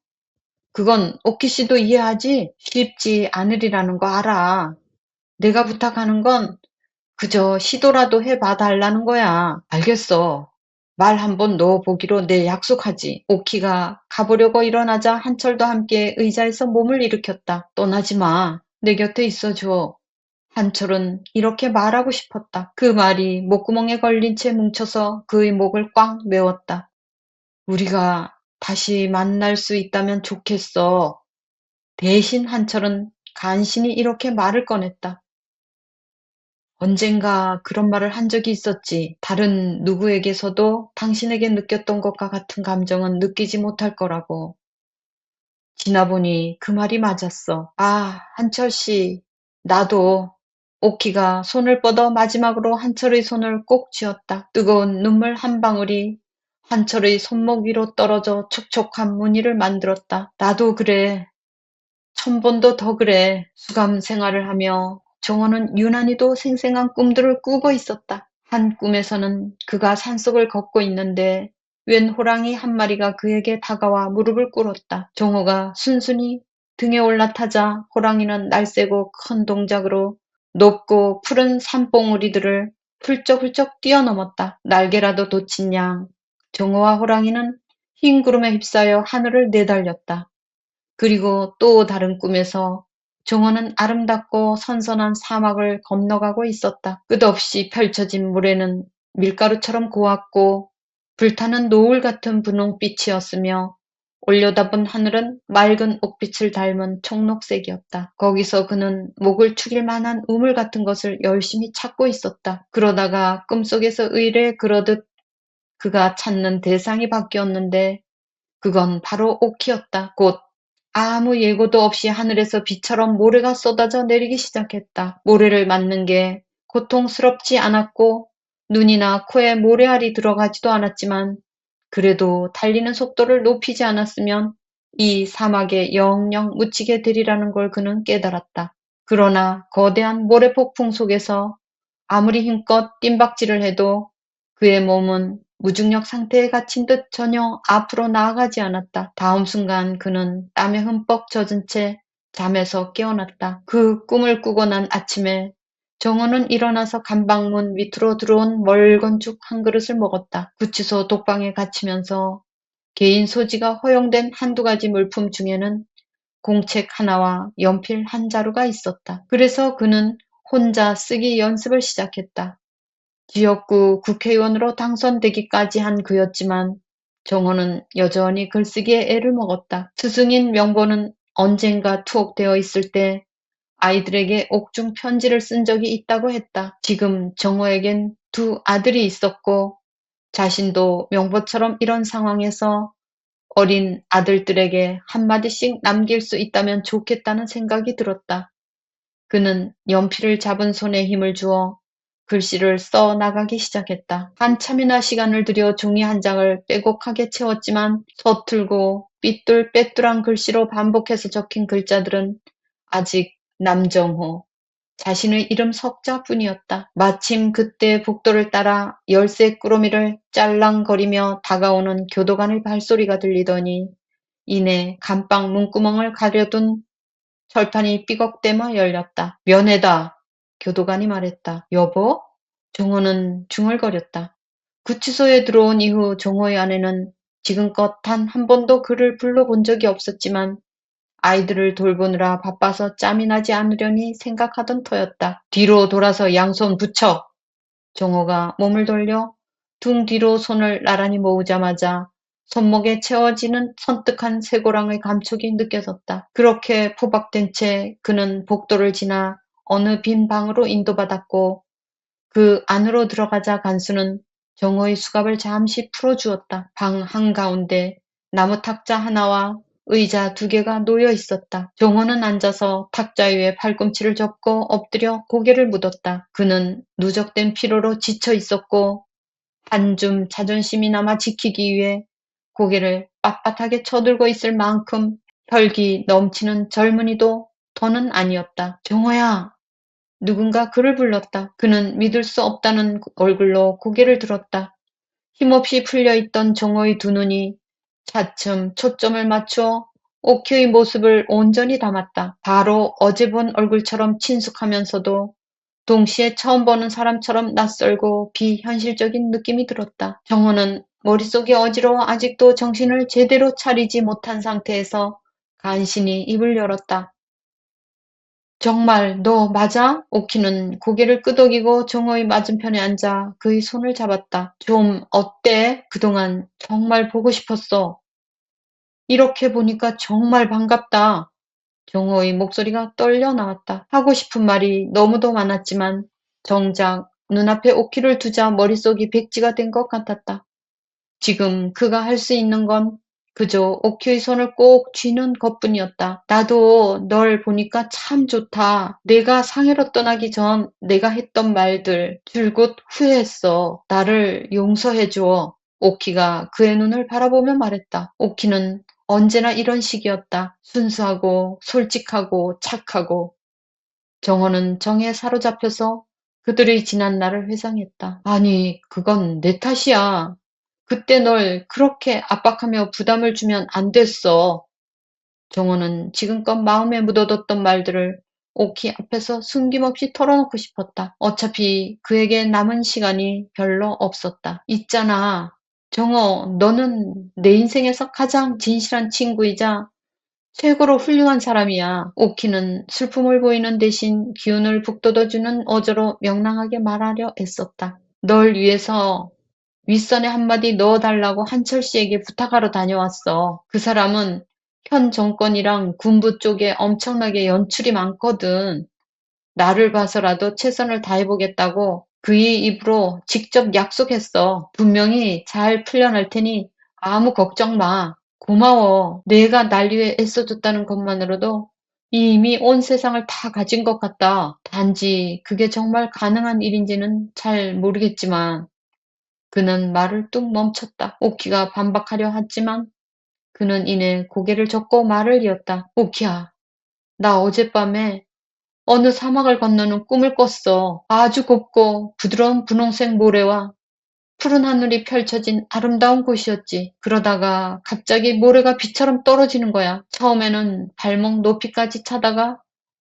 Speaker 2: 그건 오키 씨도 이해하지? 쉽지 않으리라는 거 알아. 내가 부탁하는 건 그저 시도라도 해봐 달라는 거야. 알겠어. 말 한번 넣어보기로 내 약속하지. 오키가 가보려고 일어나자 한철도 함께 의자에서 몸을 일으켰다. 떠나지 마. 내 곁에 있어줘. 한철은 이렇게 말하고 싶었다. 그 말이 목구멍에 걸린 채 뭉쳐서 그의 목을 꽉 메웠다. 우리가 다시 만날 수 있다면 좋겠어. 대신 한철은 간신히 이렇게 말을 꺼냈다. 언젠가 그런 말을 한 적이 있었지. 다른 누구에게서도 당신에게 느꼈던 것과 같은 감정은 느끼지 못할 거라고. 지나보니 그 말이 맞았어. 아, 한철 씨. 나도. 오키가 손을 뻗어 마지막으로 한철의 손을 꼭 쥐었다. 뜨거운 눈물 한 방울이 한철의 손목 위로 떨어져 촉촉한 무늬를 만들었다. 나도 그래. 천번도 더 그래. 수감 생활을 하며 정원은 유난히도 생생한 꿈들을 꾸고 있었다. 한 꿈에서는 그가 산속을 걷고 있는데 웬 호랑이 한 마리가 그에게 다가와 무릎을 꿇었다. 정호가 순순히 등에 올라타자 호랑이는 날쌔고 큰 동작으로 높고 푸른 산봉우리들을 훌쩍훌쩍 뛰어넘었다. 날개라도 돋친 양 정호와 호랑이는 흰 구름에 휩싸여 하늘을 내달렸다. 그리고 또 다른 꿈에서 정원은 아름답고 선선한 사막을 건너가고 있었다. 끝없이 펼쳐진 물에는 밀가루처럼 고왔고 불타는 노을 같은 분홍빛이었으며 올려다본 하늘은 맑은 옥빛을 닮은 청록색이었다. 거기서 그는 목을 축일 만한 우물 같은 것을 열심히 찾고 있었다. 그러다가 꿈속에서 의뢰 그러듯 그가 찾는 대상이 바뀌었는데 그건 바로 오키였다. 곧 아무 예고도 없이 하늘에서 비처럼 모래가 쏟아져 내리기 시작했다. 모래를 맞는 게 고통스럽지 않았고 눈이나 코에 모래알이 들어가지도 않았지만 그래도 달리는 속도를 높이지 않았으면 이 사막에 영영 묻히게 되리라는 걸 그는 깨달았다. 그러나 거대한 모래폭풍 속에서 아무리 힘껏 뜀박질을 해도 그의 몸은 무중력 상태에 갇힌 듯 전혀 앞으로 나아가지 않았다. 다음 순간 그는 땀에 흠뻑 젖은 채 잠에서 깨어났다. 그 꿈을 꾸고 난 아침에 정호는 일어나서 감방문 밑으로 들어온 멀건죽 한 그릇을 먹었다. 구치소 독방에 갇히면서 개인 소지가 허용된 한두 가지 물품 중에는 공책 하나와 연필 한 자루가 있었다. 그래서 그는 혼자 쓰기 연습을 시작했다. 지역구 국회의원으로 당선되기까지 한 그였지만 정호는 여전히 글쓰기에 애를 먹었다. 스승인 명보는 언젠가 투옥되어 있을 때 아이들에게 옥중 편지를 쓴 적이 있다고 했다. 지금 정호에겐 두 아들이 있었고 자신도 명보처럼 이런 상황에서 어린 아들들에게 한마디씩 남길 수 있다면 좋겠다는 생각이 들었다. 그는 연필을 잡은 손에 힘을 주어 글씨를 써 나가기 시작했다. 한참이나 시간을 들여 종이 한 장을 빼곡하게 채웠지만 서툴고 삐뚤빼뚤한 글씨로 반복해서 적힌 글자들은 아직 남정호 자신의 이름 석자뿐이었다. 마침 그때 복도를 따라 열쇠 꾸러미를 짤랑거리며 다가오는 교도관의 발소리가 들리더니 이내 감방 문구멍을 가려둔 철판이 삐걱대며 열렸다. 면회다. 교도관이 말했다. 여보? 종호는 중얼거렸다. 구치소에 들어온 이후 종호의 아내는 지금껏 단 한 번도 그를 불러본 적이 없었지만 아이들을 돌보느라 바빠서 짬이 나지 않으려니 생각하던 터였다. 뒤로 돌아서 양손 붙여! 종호가 몸을 돌려 등 뒤로 손을 나란히 모으자마자 손목에 채워지는 선뜩한 쇠고랑의 감촉이 느껴졌다. 그렇게 포박된 채 그는 복도를 지나 어느 빈 방으로 인도받았고 그 안으로 들어가자 간수는 종호의 수갑을 잠시 풀어주었다. 방 한가운데 나무 탁자 하나와 의자 2개가 놓여 있었다. 종호는 앉아서 탁자 위에 팔꿈치를 접고 엎드려 고개를 묻었다. 그는 누적된 피로로 지쳐 있었고 한 줌 자존심이나마 지키기 위해 고개를 빳빳하게 쳐들고 있을 만큼 혈기 넘치는 젊은이도 더는 아니었다. 종호야! 누군가 그를 불렀다. 그는 믿을 수 없다는 얼굴로 고개를 들었다. 힘없이 풀려있던 종호의 두 눈이 차츰 초점을 맞추어 옥희의 모습을 온전히 담았다. 바로 어제 본 얼굴처럼 친숙하면서도 동시에 처음 보는 사람처럼 낯설고 비현실적인 느낌이 들었다. 정호는 머릿속이 어지러워 아직도 정신을 제대로 차리지 못한 상태에서 간신히 입을 열었다. 정말 너 맞아? 오키는 고개를 끄덕이고 종호의 맞은편에 앉아 그의 손을 잡았다. 좀 어때? 그동안 정말 보고 싶었어. 이렇게 보니까 정말 반갑다. 종호의 목소리가 떨려 나왔다. 하고 싶은 말이 너무도 많았지만 정작 눈앞에 오키를 두자 머릿속이 백지가 된 것 같았다. 지금 그가 할 수 있는 건 그저 오키의 손을 꼭 쥐는 것뿐이었다. 나도 널 보니까 참 좋다. 내가 상해로 떠나기 전 내가 했던 말들 줄곧 후회했어. 나를 용서해줘. 오키가 그의 눈을 바라보며 말했다. 오키는 언제나 이런 식이었다. 순수하고 솔직하고 착하고. 정호는 정에 사로잡혀서 그들의 지난 날을 회상했다. 아니, 그건 내 탓이야. 그때 널 그렇게 압박하며 부담을 주면 안 됐어. 정호는 지금껏 마음에 묻어뒀던 말들을 오키 앞에서 숨김없이 털어놓고 싶었다. 어차피 그에게 남은 시간이 별로 없었다. 있잖아. 정호, 너는 내 인생에서 가장 진실한 친구이자 최고로 훌륭한 사람이야. 오키는 슬픔을 보이는 대신 기운을 북돋워주는 어조로 명랑하게 말하려 애썼다. 널 위해서 윗선에 한마디 넣어달라고 한철 씨에게 부탁하러 다녀왔어. 그 사람은 현 정권이랑 군부 쪽에 엄청나게 연출이 많거든. 나를 봐서라도 최선을 다해보겠다고 그의 입으로 직접 약속했어. 분명히 잘 풀려날 테니 아무 걱정 마. 고마워. 내가 날 위해 애써줬다는 것만으로도 이미 온 세상을 다 가진 것 같다. 단지 그게 정말 가능한 일인지는 잘 모르겠지만 그는 말을 뚝 멈췄다. 오키가 반박하려 했지만 그는 이내 고개를 젓고 말을 이었다. 오키야, 나 어젯밤에 어느 사막을 건너는 꿈을 꿨어. 아주 곱고 부드러운 분홍색 모래와 푸른 하늘이 펼쳐진 아름다운 곳이었지. 그러다가 갑자기 모래가 비처럼 떨어지는 거야. 처음에는 발목 높이까지 차다가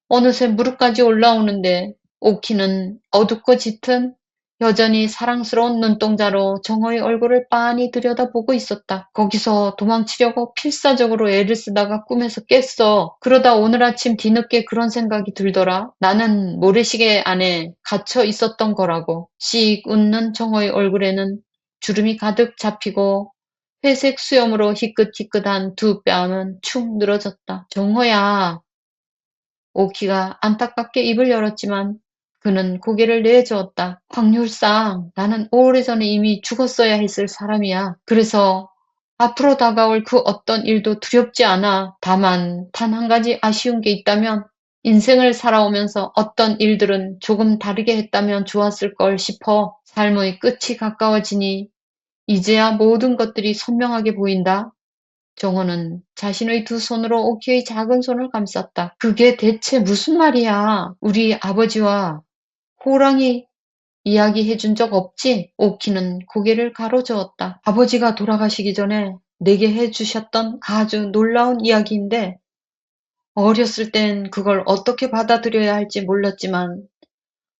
Speaker 2: 어느새 무릎까지 올라오는데 오키는 어둡고 짙은 여전히 사랑스러운 눈동자로 정호의 얼굴을 빤히 들여다보고 있었다. 거기서 도망치려고 필사적으로 애를 쓰다가 꿈에서 깼어. 그러다 오늘 아침 뒤늦게 그런 생각이 들더라. 나는 모래시계 안에 갇혀 있었던 거라고. 씩 웃는 정호의 얼굴에는 주름이 가득 잡히고 회색 수염으로 희끗희끗한 두 뺨은 축 늘어졌다. 정호야. 오키가 안타깝게 입을 열었지만 그는 고개를 내저었다. 확률상 나는 오래전에 이미 죽었어야 했을 사람이야. 그래서 앞으로 다가올 그 어떤 일도 두렵지 않아. 다만 단 한 가지 아쉬운 게 있다면 인생을 살아오면서 어떤 일들은 조금 다르게 했다면 좋았을 걸 싶어. 삶의 끝이 가까워지니 이제야 모든 것들이 선명하게 보인다. 정호는 자신의 두 손으로 오키의 작은 손을 감쌌다. 그게 대체 무슨 말이야? 우리 아버지와 호랑이 이야기해 준 적 없지? 오키는 고개를 가로저었다. 아버지가 돌아가시기 전에 내게 해주셨던 아주 놀라운 이야기인데 어렸을 땐 그걸 어떻게 받아들여야 할지 몰랐지만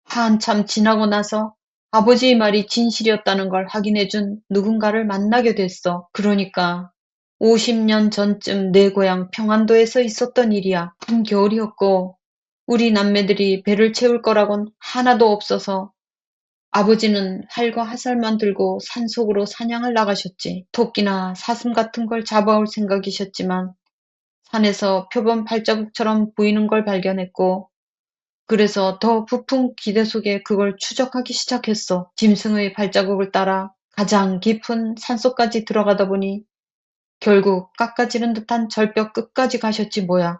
Speaker 2: 한참 지나고 나서 아버지의 말이 진실이었다는 걸 확인해준 누군가를 만나게 됐어. 그러니까 50년 전쯤 내 고향 평안도에서 있었던 일이야. 한겨울이었고 우리 남매들이 배를 채울 거라곤 하나도 없어서 아버지는 활과 화살만 들고 산속으로 사냥을 나가셨지. 토끼나 사슴 같은 걸 잡아올 생각이셨지만 산에서 표범 발자국처럼 보이는 걸 발견했고 그래서 더 부푼 기대 속에 그걸 추적하기 시작했어. 짐승의 발자국을 따라 가장 깊은 산속까지 들어가다 보니 결국 깎아지른 듯한 절벽 끝까지 가셨지 뭐야.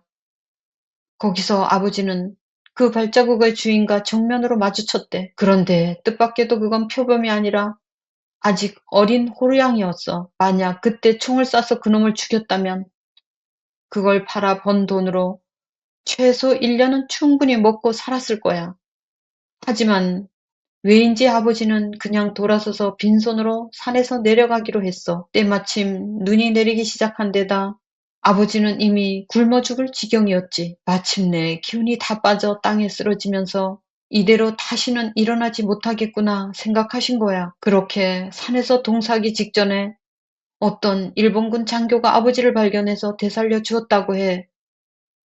Speaker 2: 거기서 아버지는 그 발자국의 주인과 정면으로 마주쳤대. 그런데 뜻밖에도 그건 표범이 아니라 아직 어린 호루양이었어. 만약 그때 총을 쏴서 그놈을 죽였다면 그걸 팔아 번 돈으로 최소 1년은 충분히 먹고 살았을 거야. 하지만 왜인지 아버지는 그냥 돌아서서 빈손으로 산에서 내려가기로 했어. 때마침 눈이 내리기 시작한 데다 아버지는 이미 굶어 죽을 지경이었지. 마침내 기운이 다 빠져 땅에 쓰러지면서 이대로 다시는 일어나지 못하겠구나 생각하신 거야. 그렇게 산에서 동사하기 직전에 어떤 일본군 장교가 아버지를 발견해서 되살려 주었다고 해.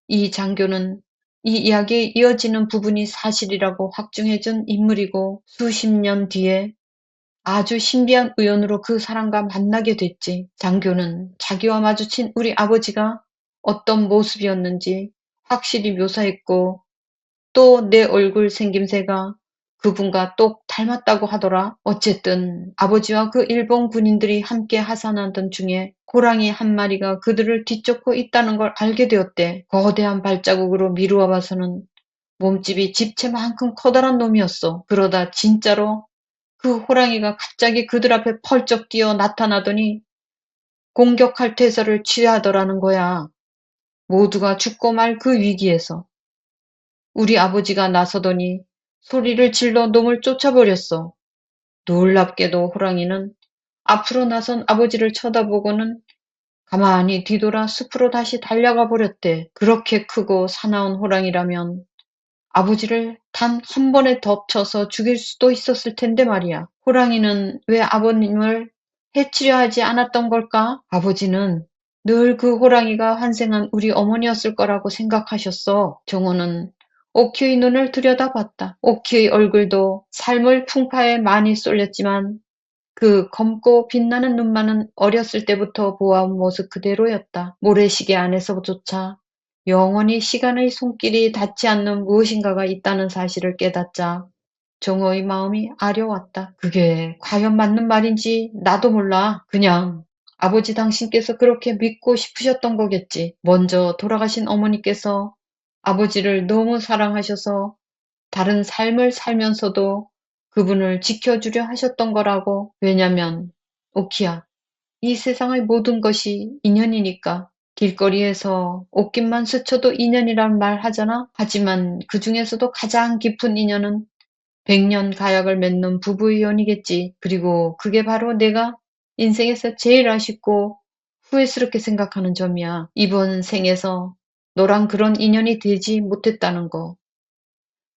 Speaker 2: 이 장교는 이 이야기에 이어지는 부분이 사실이라고 확증해준 인물이고 수십 년 뒤에 아주 신비한 우연으로 그 사람과 만나게 됐지. 장교는 자기와 마주친 우리 아버지가 어떤 모습이었는지 확실히 묘사했고 또 내 얼굴 생김새가 그분과 똑 닮았다고 하더라. 어쨌든 아버지와 그 일본 군인들이 함께 하산하던 중에 호랑이 한 마리가 그들을 뒤쫓고 있다는 걸 알게 되었대. 거대한 발자국으로 미루어 봐서는 몸집이 집채만큼 커다란 놈이었어. 그러다 진짜로 그 호랑이가 갑자기 그들 앞에 펄쩍 뛰어 나타나더니 공격할 태세를 취하더라는 거야. 모두가 죽고 말 그 위기에서. 우리 아버지가 나서더니 소리를 질러 놈을 쫓아버렸어. 놀랍게도 호랑이는 앞으로 나선 아버지를 쳐다보고는 가만히 뒤돌아 숲으로 다시 달려가 버렸대. 그렇게 크고 사나운 호랑이라면 아버지를 단 한 번에 덮쳐서 죽일 수도 있었을 텐데 말이야. 호랑이는 왜 아버님을 해치려 하지 않았던 걸까? 아버지는 늘 그 호랑이가 환생한 우리 어머니였을 거라고 생각하셨어. 정호는 오키의 눈을 들여다봤다. 오키의 얼굴도 삶의 풍파에 많이 쏠렸지만 그 검고 빛나는 눈만은 어렸을 때부터 보아온 모습 그대로였다. 모래시계 안에서조차 영원히 시간의 손길이 닿지 않는 무엇인가가 있다는 사실을 깨닫자 정호의 마음이 아려왔다. 그게 과연 맞는 말인지 나도 몰라. 그냥 아버지 당신께서 그렇게 믿고 싶으셨던 거겠지. 먼저 돌아가신 어머니께서 아버지를 너무 사랑하셔서 다른 삶을 살면서도 그분을 지켜주려 하셨던 거라고. 왜냐면 오키야, 이 세상의 모든 것이 인연이니까. 길거리에서 옷깃만 스쳐도 인연이란 말 하잖아. 하지만 그 중에서도 가장 깊은 인연은 100년 가약을 맺는 부부의 연이겠지. 그리고 그게 바로 내가 인생에서 제일 아쉽고 후회스럽게 생각하는 점이야. 이번 생에서 너랑 그런 인연이 되지 못했다는 거.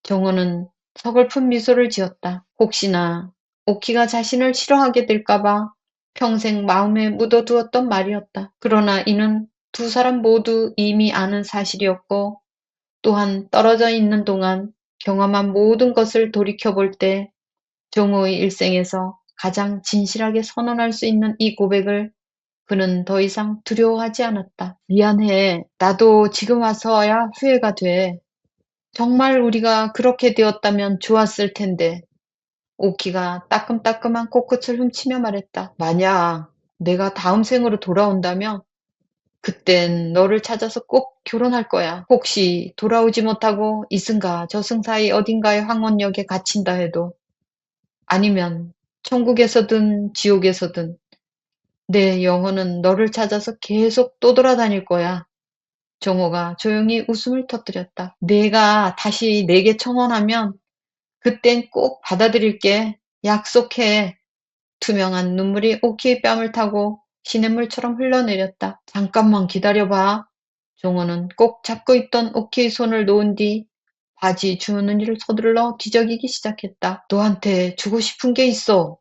Speaker 2: 정호는 서글픈 미소를 지었다. 혹시나 오키가 자신을 싫어하게 될까봐 평생 마음에 묻어두었던 말이었다. 그러나 이는 두 사람 모두 이미 아는 사실이었고 또한 떨어져 있는 동안 경험한 모든 것을 돌이켜볼 때 정호의 일생에서 가장 진실하게 선언할 수 있는 이 고백을 그는 더 이상 두려워하지 않았다. 미안해. 나도 지금 와서야 후회가 돼. 정말 우리가 그렇게 되었다면 좋았을 텐데. 오키가 따끔따끔한 코끝을 훔치며 말했다. 만약 내가 다음 생으로 돌아온다면 그땐 너를 찾아서 꼭 결혼할 거야. 혹시 돌아오지 못하고 이승가 저승 사이 어딘가의 황혼역에 갇힌다 해도, 아니면 천국에서든 지옥에서든 내 영혼은 너를 찾아서 계속 떠돌아다닐 거야. 정호가 조용히 웃음을 터뜨렸다. 내가 다시 내게 청혼하면 그땐 꼭 받아들일게. 약속해. 투명한 눈물이 오키의 뺨을 타고 시냇물처럼 흘러내렸다. 잠깐만 기다려봐. 종호는 꼭 잡고 있던 오키의 손을 놓은 뒤 바지 주머니를 서둘러 뒤적이기 시작했다. 너한테 주고 싶은 게 있어.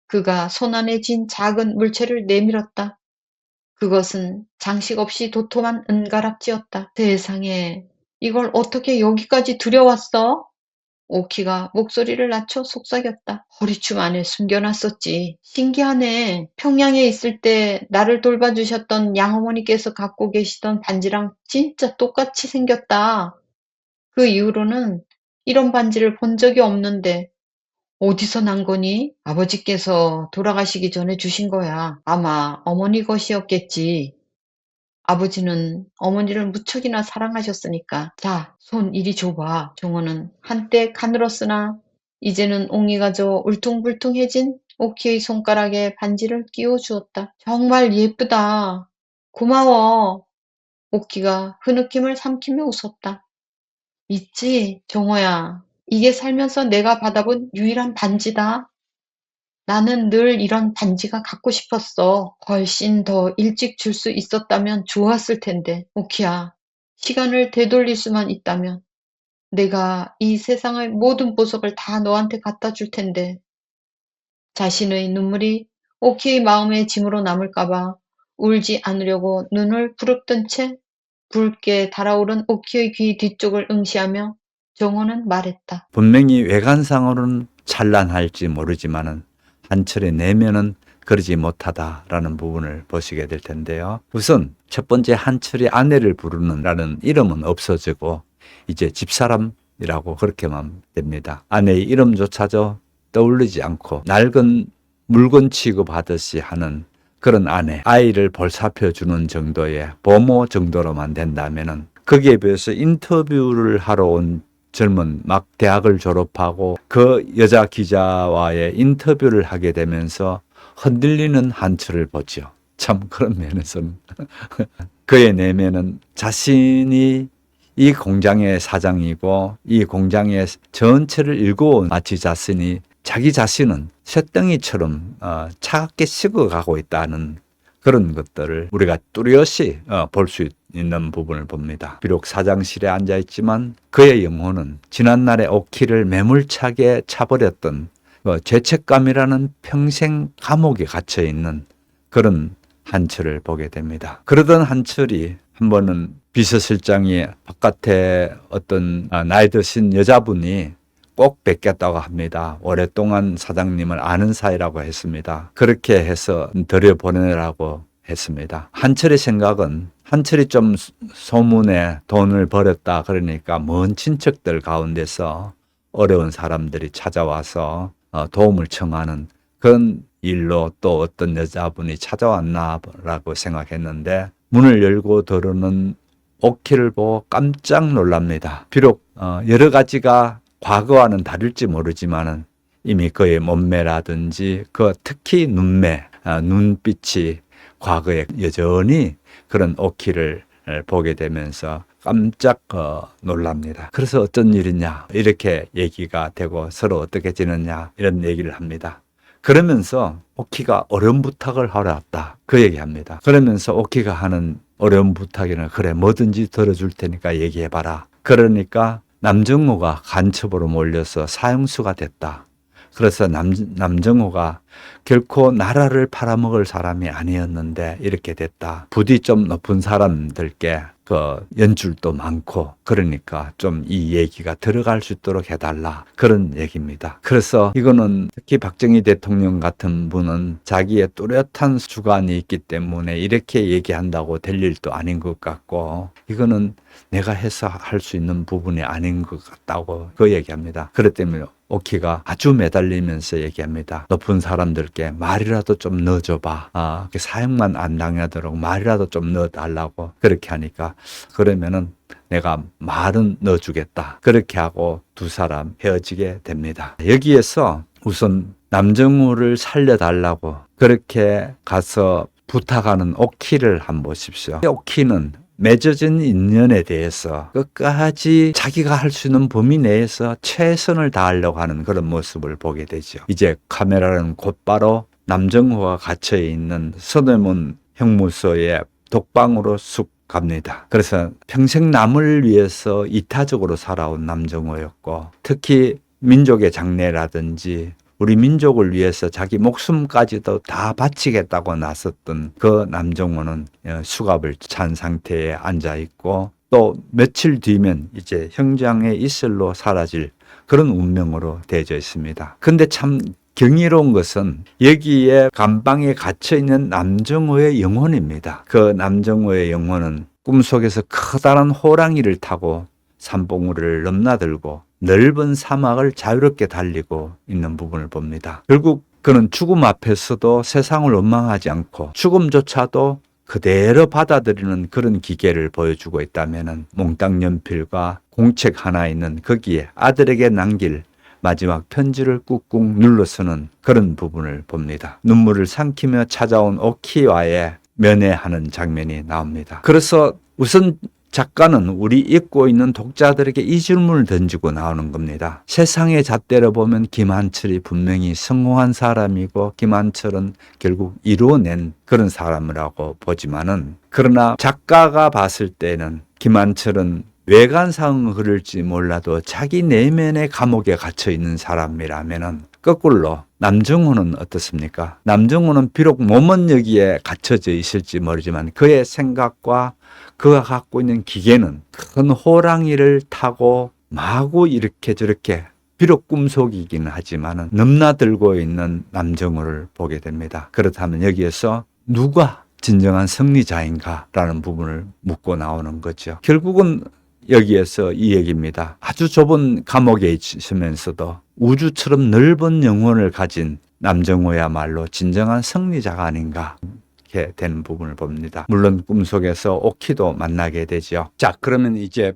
Speaker 2: 그가 손 안에 쥔 작은 물체를 내밀었다. 그것은 장식 없이 도톰한 은가락지였다. 세상에, 이걸 어떻게 여기까지 들여왔어? 오키가 목소리를 낮춰 속삭였다. 허리춤 안에 숨겨놨었지. 신기하네. 평양에 있을 때 나를 돌봐주셨던 양어머니께서 갖고 계시던 반지랑 진짜 똑같이 생겼다. 그 이후로는 이런 반지를 본 적이 없는데 어디서 난 거니? 아버지께서 돌아가시기 전에 주신 거야. 아마 어머니 것이었겠지. 아버지는 어머니를 무척이나 사랑하셨으니까. 자, 손 이리 줘봐. 종호는 한때 가늘었으나 이제는 옹이가 져 울퉁불퉁해진 오키의 손가락에 반지를 끼워 주었다. 정말 예쁘다. 고마워. 오키가 흐느낌을 삼키며 웃었다. 있지, 종호야. 이게 살면서 내가 받아본 유일한 반지다. 나는 늘 이런 반지가 갖고 싶었어. 훨씬 더 일찍 줄 수 있었다면 좋았을 텐데. 오키야, 시간을 되돌릴 수만 있다면 내가 이 세상의 모든 보석을 다 너한테 갖다 줄 텐데. 자신의 눈물이 오키의 마음의 짐으로 남을까 봐 울지 않으려고 눈을 부릅뜬 채 붉게 달아오른 오키의 귀 뒤쪽을 응시하며 정호는 말했다.
Speaker 1: 분명히 외관상으로는 찬란할지 모르지만은 한철의 내면은 그러지 못하다라는 부분을 보시게 될 텐데요. 우선 첫 번째 한철이 아내를 부르는 라는 이름은 없어지고 이제 집사람이라고 그렇게만 됩니다. 아내의 이름조차도 떠올리지 않고 낡은 물건 취급하듯이 하는 그런 아내, 아이를 볼살펴주는 정도의 보모 정도로만 된다면은 거기에 비해서 인터뷰를 하러 온 젊은 막 대학을 졸업하고 그 여자 기자와의 인터뷰를 하게 되면서 흔들리는 한철을 보죠. 참 그런 면에서는 그의 내면은 자신이 이 공장의 사장이고 이 공장의 전체를 일궈온 마치 자신이 자기 자신은 쇳덩이처럼 차갑게 식어가고 있다는 그런 것들을 우리가 뚜렷이 볼 수 있는 부분을 봅니다. 비록 사장실에 앉아있지만 그의 영혼은 지난날의 오키를 매몰차게 차버렸던 죄책감이라는 평생 감옥에 갇혀있는 그런 한철을 보게 됩니다. 그러던 한철이 한 번은 비서실장이 바깥에 어떤 나이 드신 여자분이 꼭 뵙겠다고 합니다. 오랫동안 사장님을 아는 사이라고 했습니다. 그렇게 해서 들여보내라고 했습니다. 한철의 생각은 한철이 좀 소문에 돈을 벌였다 그러니까 먼 친척들 가운데서 어려운 사람들이 찾아와서 도움을 청하는 그런 일로 또 어떤 여자분이 찾아왔나라고 생각했는데 문을 열고 들어오는 오키를 보고 깜짝 놀랍니다. 비록 여러 가지가 과거와는 다를지 모르지만은 이미 그의 몸매라든지 그 특히 눈매, 눈빛이 과거에 여전히 그런 오키를 보게 되면서 깜짝 놀랍니다. 그래서 어쩐 일이냐 이렇게 얘기가 되고 서로 어떻게 지냈냐 이런 얘기를 합니다. 그러면서 오키가 어려운 부탁을 하러 왔다 그 얘기합니다. 그러면서 오키가 하는 어려운 부탁에는 그래 뭐든지 들어줄 테니까 얘기해봐라. 그러니까 남정호가 간첩으로 몰려서 사형수가 됐다. 그래서 남정호가 결코 나라를 팔아먹을 사람이 아니었는데 이렇게 됐다. 부디 좀 높은 사람들께 그 연줄도 많고 그러니까 좀 이 얘기가 들어갈 수 있도록 해달라 그런 얘기입니다. 그래서 이거는 특히 박정희 대통령 같은 분은 자기의 뚜렷한 주관이 있기 때문에 이렇게 얘기한다고 될 일도 아닌 것 같고 이거는 내가 해서 할 수 있는 부분이 아닌 것 같다고 그 얘기합니다. 그렇기 때문에 오키가 아주 매달리면서 얘기합니다. 높은 사람들께 말이라도 좀 넣어줘봐. 사형만 안 당하도록 말이라도 좀 넣어달라고 그렇게 하니까 그러면은 내가 말은 넣어주겠다. 그렇게 하고 두 사람 헤어지게 됩니다. 여기에서 우선 남정우를 살려달라고 그렇게 가서 부탁하는 오키를 한번 보십시오. 오키는 맺어진 인연에 대해서 끝까지 자기가 할 수 있는 범위 내에서 최선을 다하려고 하는 그런 모습을 보게 되죠. 이제 카메라는 곧바로 남정호가 갇혀 있는 서대문 형무소에 독방으로 쑥 갑니다. 그래서 평생 남을 위해서 이타적으로 살아온 남정호였고, 특히 민족의 장래라든지 우리 민족을 위해서 자기 목숨까지도 다 바치겠다고 나섰던 그 남정호는 수갑을 찬 상태에 앉아 있고, 또 며칠 뒤면 이제 형장의 이슬로 사라질 그런 운명으로 되어져 있습니다. 근데 참 경이로운 것은 여기에 감방에 갇혀 있는 남정호의 영혼입니다. 그 남정호의 영혼은 꿈속에서 커다란 호랑이를 타고 산봉우리를 넘나들고 넓은 사막을 자유롭게 달리고 있는 부분을 봅니다. 결국 그는 죽음 앞에서도 세상을 원망하지 않고 죽음조차도 그대로 받아들이는 그런 기계를 보여주고 있다면, 몽땅 연필과 공책 하나 있는 거기에 아들에게 남길 마지막 편지를 꾹꾹 눌러서는 그런 부분을 봅니다. 눈물을 삼키며 찾아온 오키와의 면회하는 장면이 나옵니다. 그래서 우선 작가는 우리 읽고 있는 독자들에게 이 질문을 던지고 나오는 겁니다. 세상의 잣대로 보면 김한철이 분명히 성공한 사람이고 김한철은 결국 이루어낸 그런 사람이라고 보지만은, 그러나 작가가 봤을 때는 김한철은 외관상은 그럴지 몰라도 자기 내면의 감옥에 갇혀 있는 사람이라면은, 거꾸로 남정호는 어떻습니까? 남정호는 비록 몸은 여기에 갇혀져 있을지 모르지만 그의 생각과 그가 갖고 있는 기계는 큰 호랑이를 타고 마구 이렇게 저렇게, 비록 꿈속이기는 하지만 넘나들고 있는 남정호를 보게 됩니다. 그렇다면 여기에서 누가 진정한 승리자인가라는 부분을 묻고 나오는 거죠. 결국은 여기에서 이 얘기입니다. 아주 좁은 감옥에 있으면서도 우주처럼 넓은 영혼을 가진 남정호야말로 진정한 승리자가 아닌가, 이렇게 되는 부분을 봅니다. 물론 꿈속에서 오키도 만나게 되죠. 자, 그러면 이제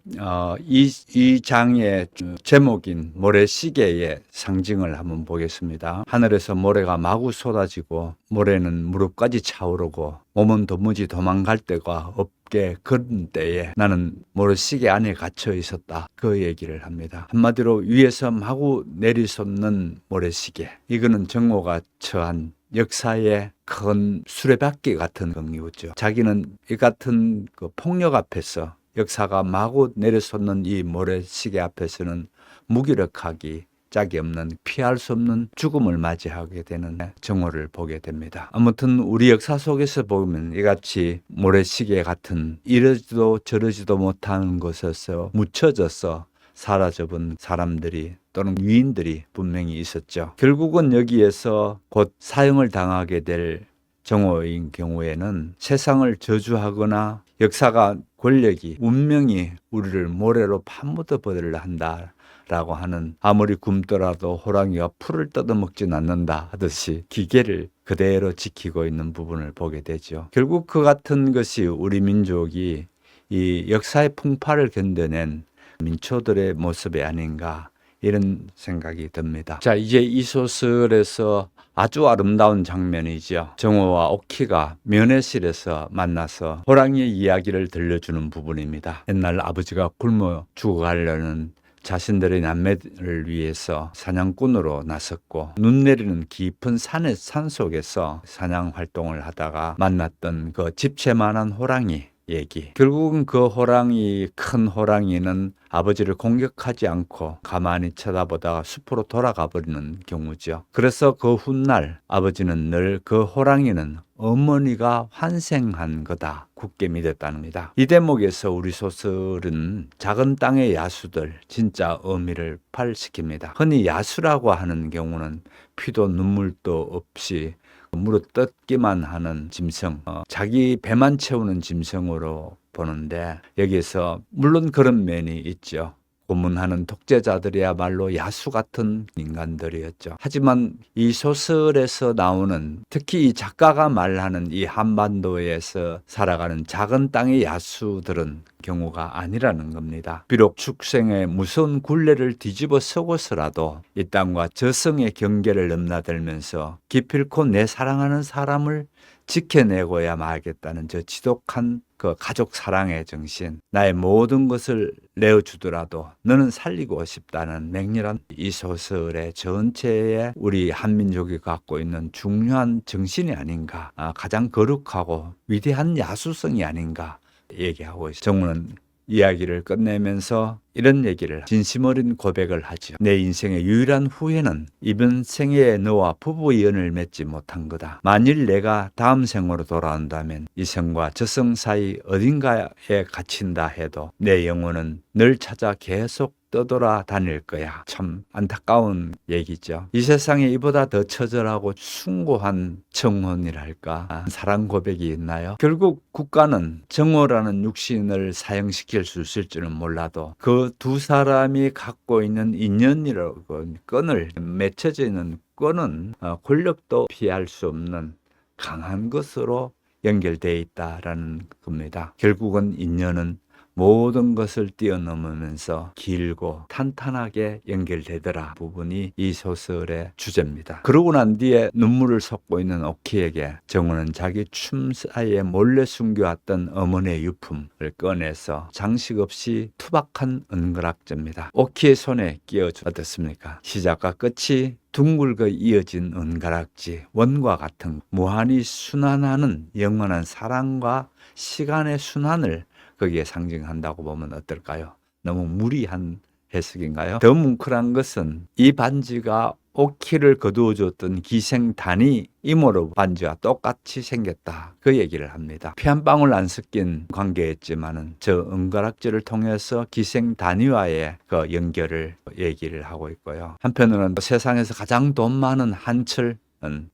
Speaker 1: 이 장의 제목인 모래시계의 상징을 한번 보겠습니다. 하늘에서 모래가 마구 쏟아지고 모래는 무릎까지 차오르고 몸은 도무지 도망갈 데가 없게 그런 때에 나는 모래시계 안에 갇혀 있었다, 그 얘기를 합니다. 한마디로 위에서 마구 내리솟는 모래시계, 이거는 정호가 처한 역사의 큰 수레바퀴 같은 경우죠. 자기는 이 같은 그 폭력 앞에서, 역사가 마구 내려솟는 이 모래시계 앞에서는 무기력하기 짝이 없는, 피할 수 없는 죽음을 맞이하게 되는 정호를 보게 됩니다. 아무튼 우리 역사 속에서 보면 이같이 모래시계 같은 이러지도 저러지도 못하는 곳에서 묻혀져서 사라져본 사람들이 또는 유인들이 분명히 있었죠. 결국은 여기에서 곧 사형을 당하게 될 정호인 경우에는 세상을 저주하거나 역사가, 권력이, 운명이 우리를 모래로 파묻어 버리려 한다라고 하는, 아무리 굶더라도 호랑이가 풀을 뜯어먹진 않는다 하듯이 기계를 그대로 지키고 있는 부분을 보게 되죠. 결국 그 같은 것이 우리 민족이 이 역사의 풍파를 견뎌낸 민초들의 모습이 아닌가, 이런 생각이 듭니다. 자, 이제 이 소설에서 아주 아름다운 장면이죠. 정호와 오키가 면회실에서 만나서 호랑이의 이야기를 들려주는 부분입니다. 옛날 아버지가 굶어 죽어가려는 자신들의 남매를 위해서 사냥꾼으로 나섰고, 눈 내리는 깊은 산속에서 사냥 활동을 하다가 만났던 그 집채만한 호랑이 얘기. 결국은 그 호랑이, 큰 호랑이는 아버지를 공격하지 않고 가만히 쳐다보다가 숲으로 돌아가 버리는 경우죠. 그래서 그 훗날 아버지는 늘 그 호랑이는 어머니가 환생한 거다 굳게 믿었다는 겁니다. 이 대목에서 우리 소설은 작은 땅의 야수들, 진짜 의미를 발시킵니다. 흔히 야수라고 하는 경우는 피도 눈물도 없이 물어 뜯기만 하는 짐승, 자기 배만 채우는 짐승으로 보는데 여기서 물론 그런 면이 있죠. 고문하는 독재자들이야말로 야수 같은 인간들이었죠. 하지만 이 소설에서 나오는 특히 이 작가가 말하는 이 한반도에서 살아가는 작은 땅의 야수들은 경우가 아니라는 겁니다. 비록 축생의 무서운 굴레를 뒤집어 서고서라도 이 땅과 저승의 경계를 넘나들면서 기필코 내 사랑하는 사람을 지켜내고야 말겠다는 저 지독한 그 가족 사랑의 정신, 나의 모든 것을 내어주더라도 너는 살리고 싶다는 맹렬한 이 소설의 전체에 우리 한민족이 갖고 있는 중요한 정신이 아닌가, 가장 거룩하고 위대한 야수성이 아닌가 얘기하고 있어요. 정우는 이야기를 끝내면서 이런 얘기를 진심 어린 고백을 하죠. 내 인생의 유일한 후회는 이번 생에 너와 부부연을 맺지 못한 거다. 만일 내가 다음 생으로 돌아온다면 이 생과 저 생 사이 어딘가에 갇힌다 해도 내 영혼은 널 찾아 계속 떠돌아 다닐 거야. 참 안타까운 얘기죠. 이 세상에 이보다 더 처절하고 숭고한 청혼이랄까, 사랑 고백이 있나요? 결국 국가는 정오라는 육신을 사형시킬 수 있을 줄은 몰라도 그 두 사람이 갖고 있는 인연이라고 끈을 맺혀져 있는 끈은 권력도 피할 수 없는 강한 것으로 연결되어 있다라는 겁니다. 결국은 인연은 모든 것을 뛰어넘으면서 길고 탄탄하게 연결되더라 부분이 이 소설의 주제입니다. 그러고 난 뒤에 눈물을 쏟고 있는 오키에게 정우는 자기 춤 사이에 몰래 숨겨왔던 어머니의 유품을 꺼내서 장식 없이 투박한 은가락지입니다. 오키의 손에 끼워줘. 어떻습니까? 시작과 끝이 둥글게 이어진 은가락지, 원과 같은 무한히 순환하는 영원한 사랑과 시간의 순환을 거기에 상징한다고 보면 어떨까요? 너무 무리한 해석인가요? 더 뭉클한 것은 이 반지가 오키를 거두어줬던 기생단이 이모로 반지와 똑같이 생겼다. 그 얘기를 합니다. 피 한 방울 안 섞인 관계였지만은 저 은가락지를 통해서 기생단위와의 그 연결을 얘기를 하고 있고요. 한편으로는 세상에서 가장 돈 많은 한철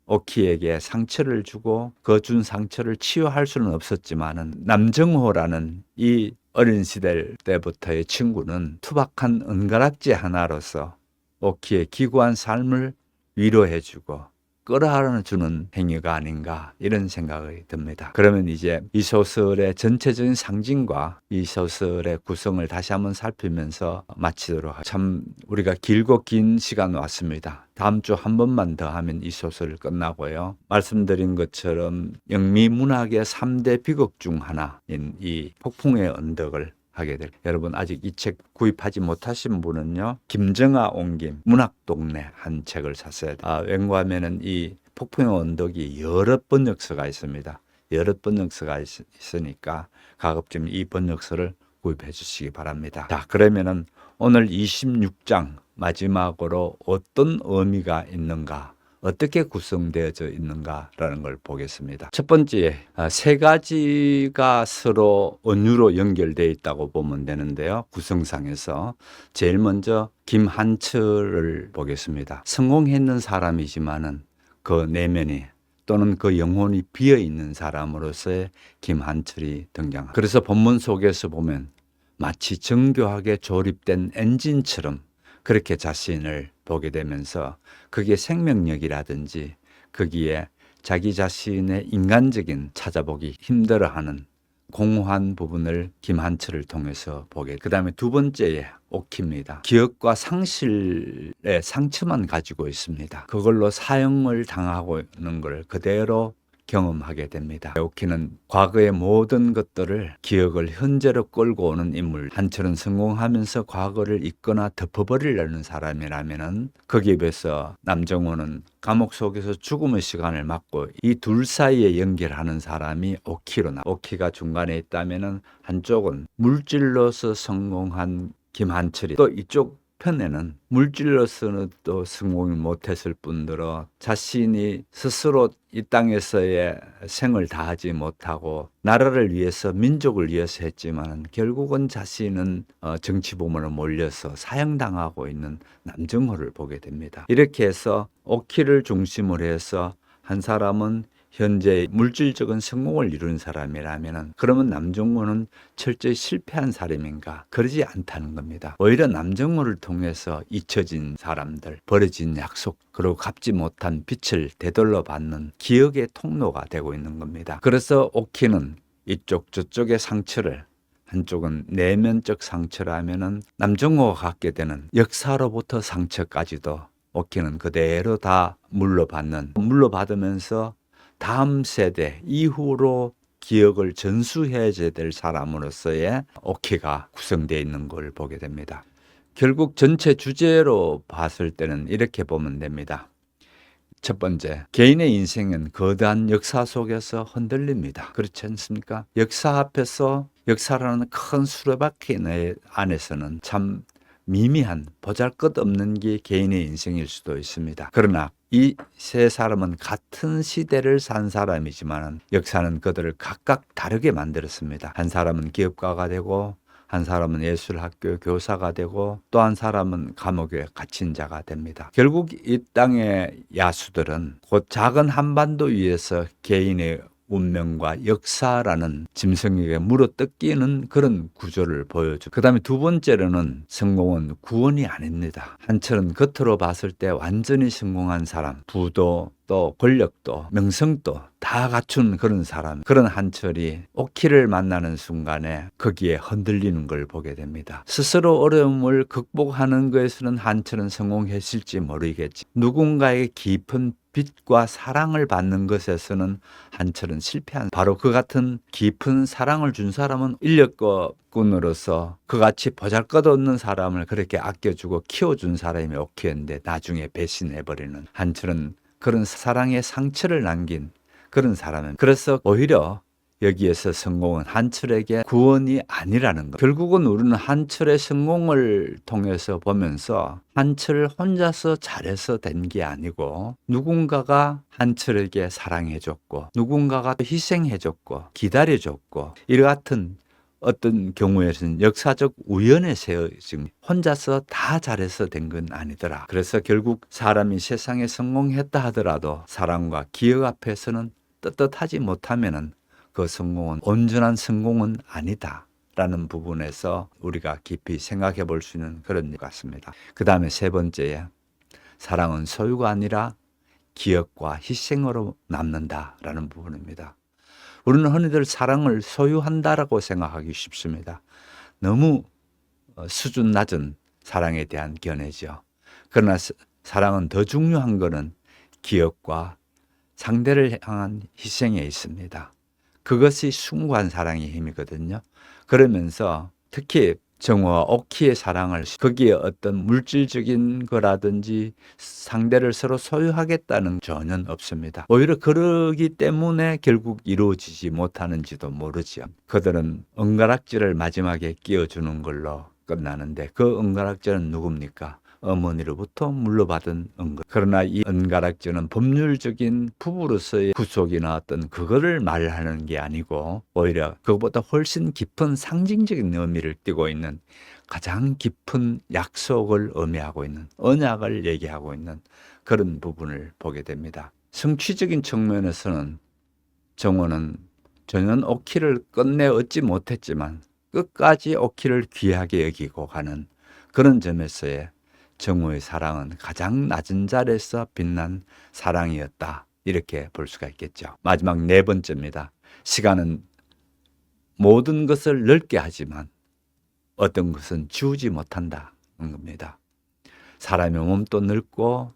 Speaker 1: 오키에게 상처를 주고 그 준 상처를 치유할 수는 없었지만은 남정호라는 이 어린 시대 때부터의 친구는 투박한 은가락지 하나로서 오키의 기구한 삶을 위로해주고 끌어안아주는 행위가 아닌가 이런 생각이 듭니다. 그러면 이제 이 소설의 전체적인 상징과 이 소설의 구성을 다시 한번 살피면서 마치도록 하겠습니다. 참 우리가 길고 긴 시간 왔습니다. 다음 주 한 번만 더 하면 이 소설을 끝나고요. 말씀드린 것처럼 영미 문학의 3대 비극 중 하나인 이 폭풍의 언덕을 하게 될. 여러분 아직 이 책 구입하지 못하신 분은요, 김정아 옹김 문학동네 한 책을 샀어야 돼요. 왠가하면은 이 폭풍의 언덕이 여러 번역서가 있습니다. 여러 번역서가 있으니까 가급적 이 번역서를 구입해 주시기 바랍니다. 자, 그러면은 오늘 26장 마지막으로 어떤 의미가 있는가, 어떻게 구성되어져 있는가라는 걸 보겠습니다. 첫 번째, 세 가지가 서로 은유로 연결되어 있다고 보면 되는데요. 구성상에서 제일 먼저 김한철을 보겠습니다. 성공했는 사람이지만은 그 내면이 또는 그 영혼이 비어있는 사람으로서의 김한철이 등장합니다. 그래서 본문 속에서 보면 마치 정교하게 조립된 엔진처럼 그렇게 자신을 보게 되면서 그게 생명력이라든지 거기에 자기 자신의 인간적인 찾아보기 힘들어하는 공허한 부분을 김한철을 통해서 보게. 그 다음에 두 번째에 오키입니다. 기억과 상실의 상처만 가지고 있습니다. 그걸로 사형을 당하고 있는 걸 그대로 경험하게 됩니다. 오키는 과거의 모든 것들을 기억을 현재로 끌고 오는 인물. 한철은 성공하면서 과거를 잊거나 덮어버리려는 사람이라면은 거기에 비해서 남정호는 감옥 속에서 죽음의 시간을 맞고 이 둘 사이에 연결하는 사람이 오키로 나. 오키가 중간에 있다면은 한쪽은 물질로서 성공한 김한철이, 또 이쪽 편에는 물질로서는 또 성공을 못했을 뿐더러 자신이 스스로 이 땅에서의 생을 다하지 못하고 나라를 위해서 민족을 위해서 했지만 결국은 자신은 정치범으로 몰려서 사형당하고 있는 남정호를 보게 됩니다. 이렇게 해서 오키를 중심으로 해서 한 사람은 현재 물질적인 성공을 이룬 사람이라면 그러면 남정모는 철저히 실패한 사람인가? 그러지 않다는 겁니다. 오히려 남정모를 통해서 잊혀진 사람들, 버려진 약속, 그리고 갚지 못한 빚을 되돌려 받는 기억의 통로가 되고 있는 겁니다. 그래서 오키는 이쪽 저쪽의 상처를, 한쪽은 내면적 상처라면은 남정모가 갖게 되는 역사로부터 상처까지도 오키는 그대로 다 물러받으면서 다음 세대 이후로 기억을 전수해야 될 사람으로서의 오키가 구성되어 있는 걸 보게 됩니다. 결국 전체 주제로 봤을 때는 이렇게 보면 됩니다. 첫 번째, 개인의 인생은 거대한 역사 속에서 흔들립니다. 그렇지 않습니까? 역사 앞에서, 역사라는 큰 수레바퀴 안에서는 참 미미한 보잘것없는 게 개인의 인생일 수도 있습니다. 그러나 이 세 사람은 같은 시대를 산 사람이지만 역사는 그들을 각각 다르게 만들었습니다. 한 사람은 기업가가 되고, 한 사람은 예술학교 교사가 되고, 또 한 사람은 감옥에 갇힌 자가 됩니다. 결국 이 땅의 야수들은 곧 작은 한반도 위에서 개인의 운명과 역사라는 짐승에게 물어뜯기는 그런 구조를 보여줘. 그 다음에 두 번째로는 성공은 구원이 아닙니다. 한철은 겉으로 봤을 때 완전히 성공한 사람, 부도 또 권력도 명성도 다 갖춘 그런 사람, 그런 한철이 오키를 만나는 순간에 거기에 흔들리는 걸 보게 됩니다. 스스로 어려움을 극복하는 것에서는 한철은 성공했을지 모르겠지, 누군가의 깊은 빛과 사랑을 받는 것에서는 한철은 실패한, 바로 그 같은 깊은 사랑을 준 사람은 인력거꾼으로서 그같이 보잘것없는 사람을 그렇게 아껴주고 키워준 사람이 오키였는데 나중에 배신해버리는 한철은 그런 사랑의 상처를 남긴 그런 사람은, 그래서 오히려 여기에서 성공은 한철에게 구원이 아니라는 것. 결국은 우리는 한철의 성공을 통해서 보면서 한철 혼자서 잘해서 된 게 아니고 누군가가 한철에게 사랑해줬고 누군가가 희생해줬고 기다려줬고 이와 같은 어떤 경우에는 역사적 우연의 세어지금 혼자서 다 잘해서 된 건 아니더라. 그래서 결국 사람이 세상에 성공했다 하더라도 사랑과 기억 앞에서는 떳떳하지 못하면은 그 성공은 온전한 성공은 아니다 라는 부분에서 우리가 깊이 생각해 볼 수 있는 그런 것 같습니다. 그 다음에 세 번째에 사랑은 소유가 아니라 기억과 희생으로 남는다 라는 부분입니다. 우리는 흔히들 사랑을 소유한다라고 생각하기 쉽습니다. 너무 수준 낮은 사랑에 대한 견해죠. 그러나 사랑은 더 중요한 것은 기억과 상대를 향한 희생에 있습니다. 그것이 숭고한 사랑의 힘이거든요. 그러면서 특히 정호와 오키의 사랑을 거기에 어떤 물질적인 거라든지 상대를 서로 소유하겠다는 전혀 없습니다. 오히려 그러기 때문에 결국 이루어지지 못하는지도 모르죠. 그들은 엉가락질을 마지막에 끼워주는 걸로 끝나는데 그 엉가락질은 누굽니까? 어머니로부터 물려받은 은거. 그러나 이 은가락지는 법률적인 부부로서의 구속이나 어떤 그거를 말하는 게 아니고 오히려 그것보다 훨씬 깊은 상징적인 의미를 띠고 있는 가장 깊은 약속을 의미하고 있는 언약을 얘기하고 있는 그런 부분을 보게 됩니다. 성취적인 측면에서는 정호는 전혀 오키를 끝내 얻지 못했지만 끝까지 오키를 귀하게 여기고 가는 그런 점에서의 정호의 사랑은 가장 낮은 자리에서 빛난 사랑이었다. 이렇게 볼 수가 있겠죠. 마지막 네 번째입니다. 시간은 모든 것을 넓게 하지만 어떤 것은 지우지 못한다는 겁니다. 사람의 몸도 넓고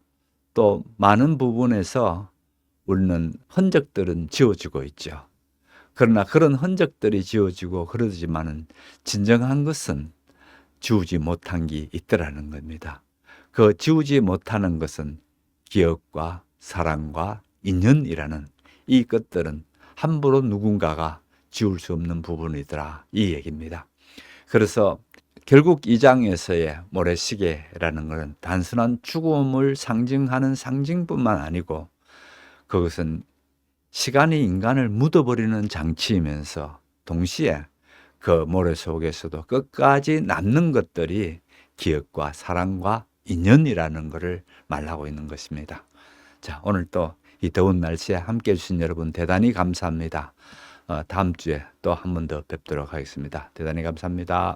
Speaker 1: 또 많은 부분에서 우리는 흔적들은 지워지고 있죠. 그러나 그런 흔적들이 지워지고 그러지만은 진정한 것은 지우지 못한 게 있더라는 겁니다. 그 지우지 못하는 것은 기억과 사랑과 인연이라는 이 것들은 함부로 누군가가 지울 수 없는 부분이더라 이 얘기입니다. 그래서 결국 이 장에서의 모래시계라는 것은 단순한 죽음을 상징하는 상징뿐만 아니고 그것은 시간이 인간을 묻어버리는 장치이면서 동시에 그 모래 속에서도 끝까지 남는 것들이 기억과 사랑과 인연이라는 것을 말하고 있는 것입니다. 자, 오늘 또 이 더운 날씨에 함께 해주신 여러분 대단히 감사합니다. 다음 주에 또 한 번 더 뵙도록 하겠습니다. 대단히 감사합니다.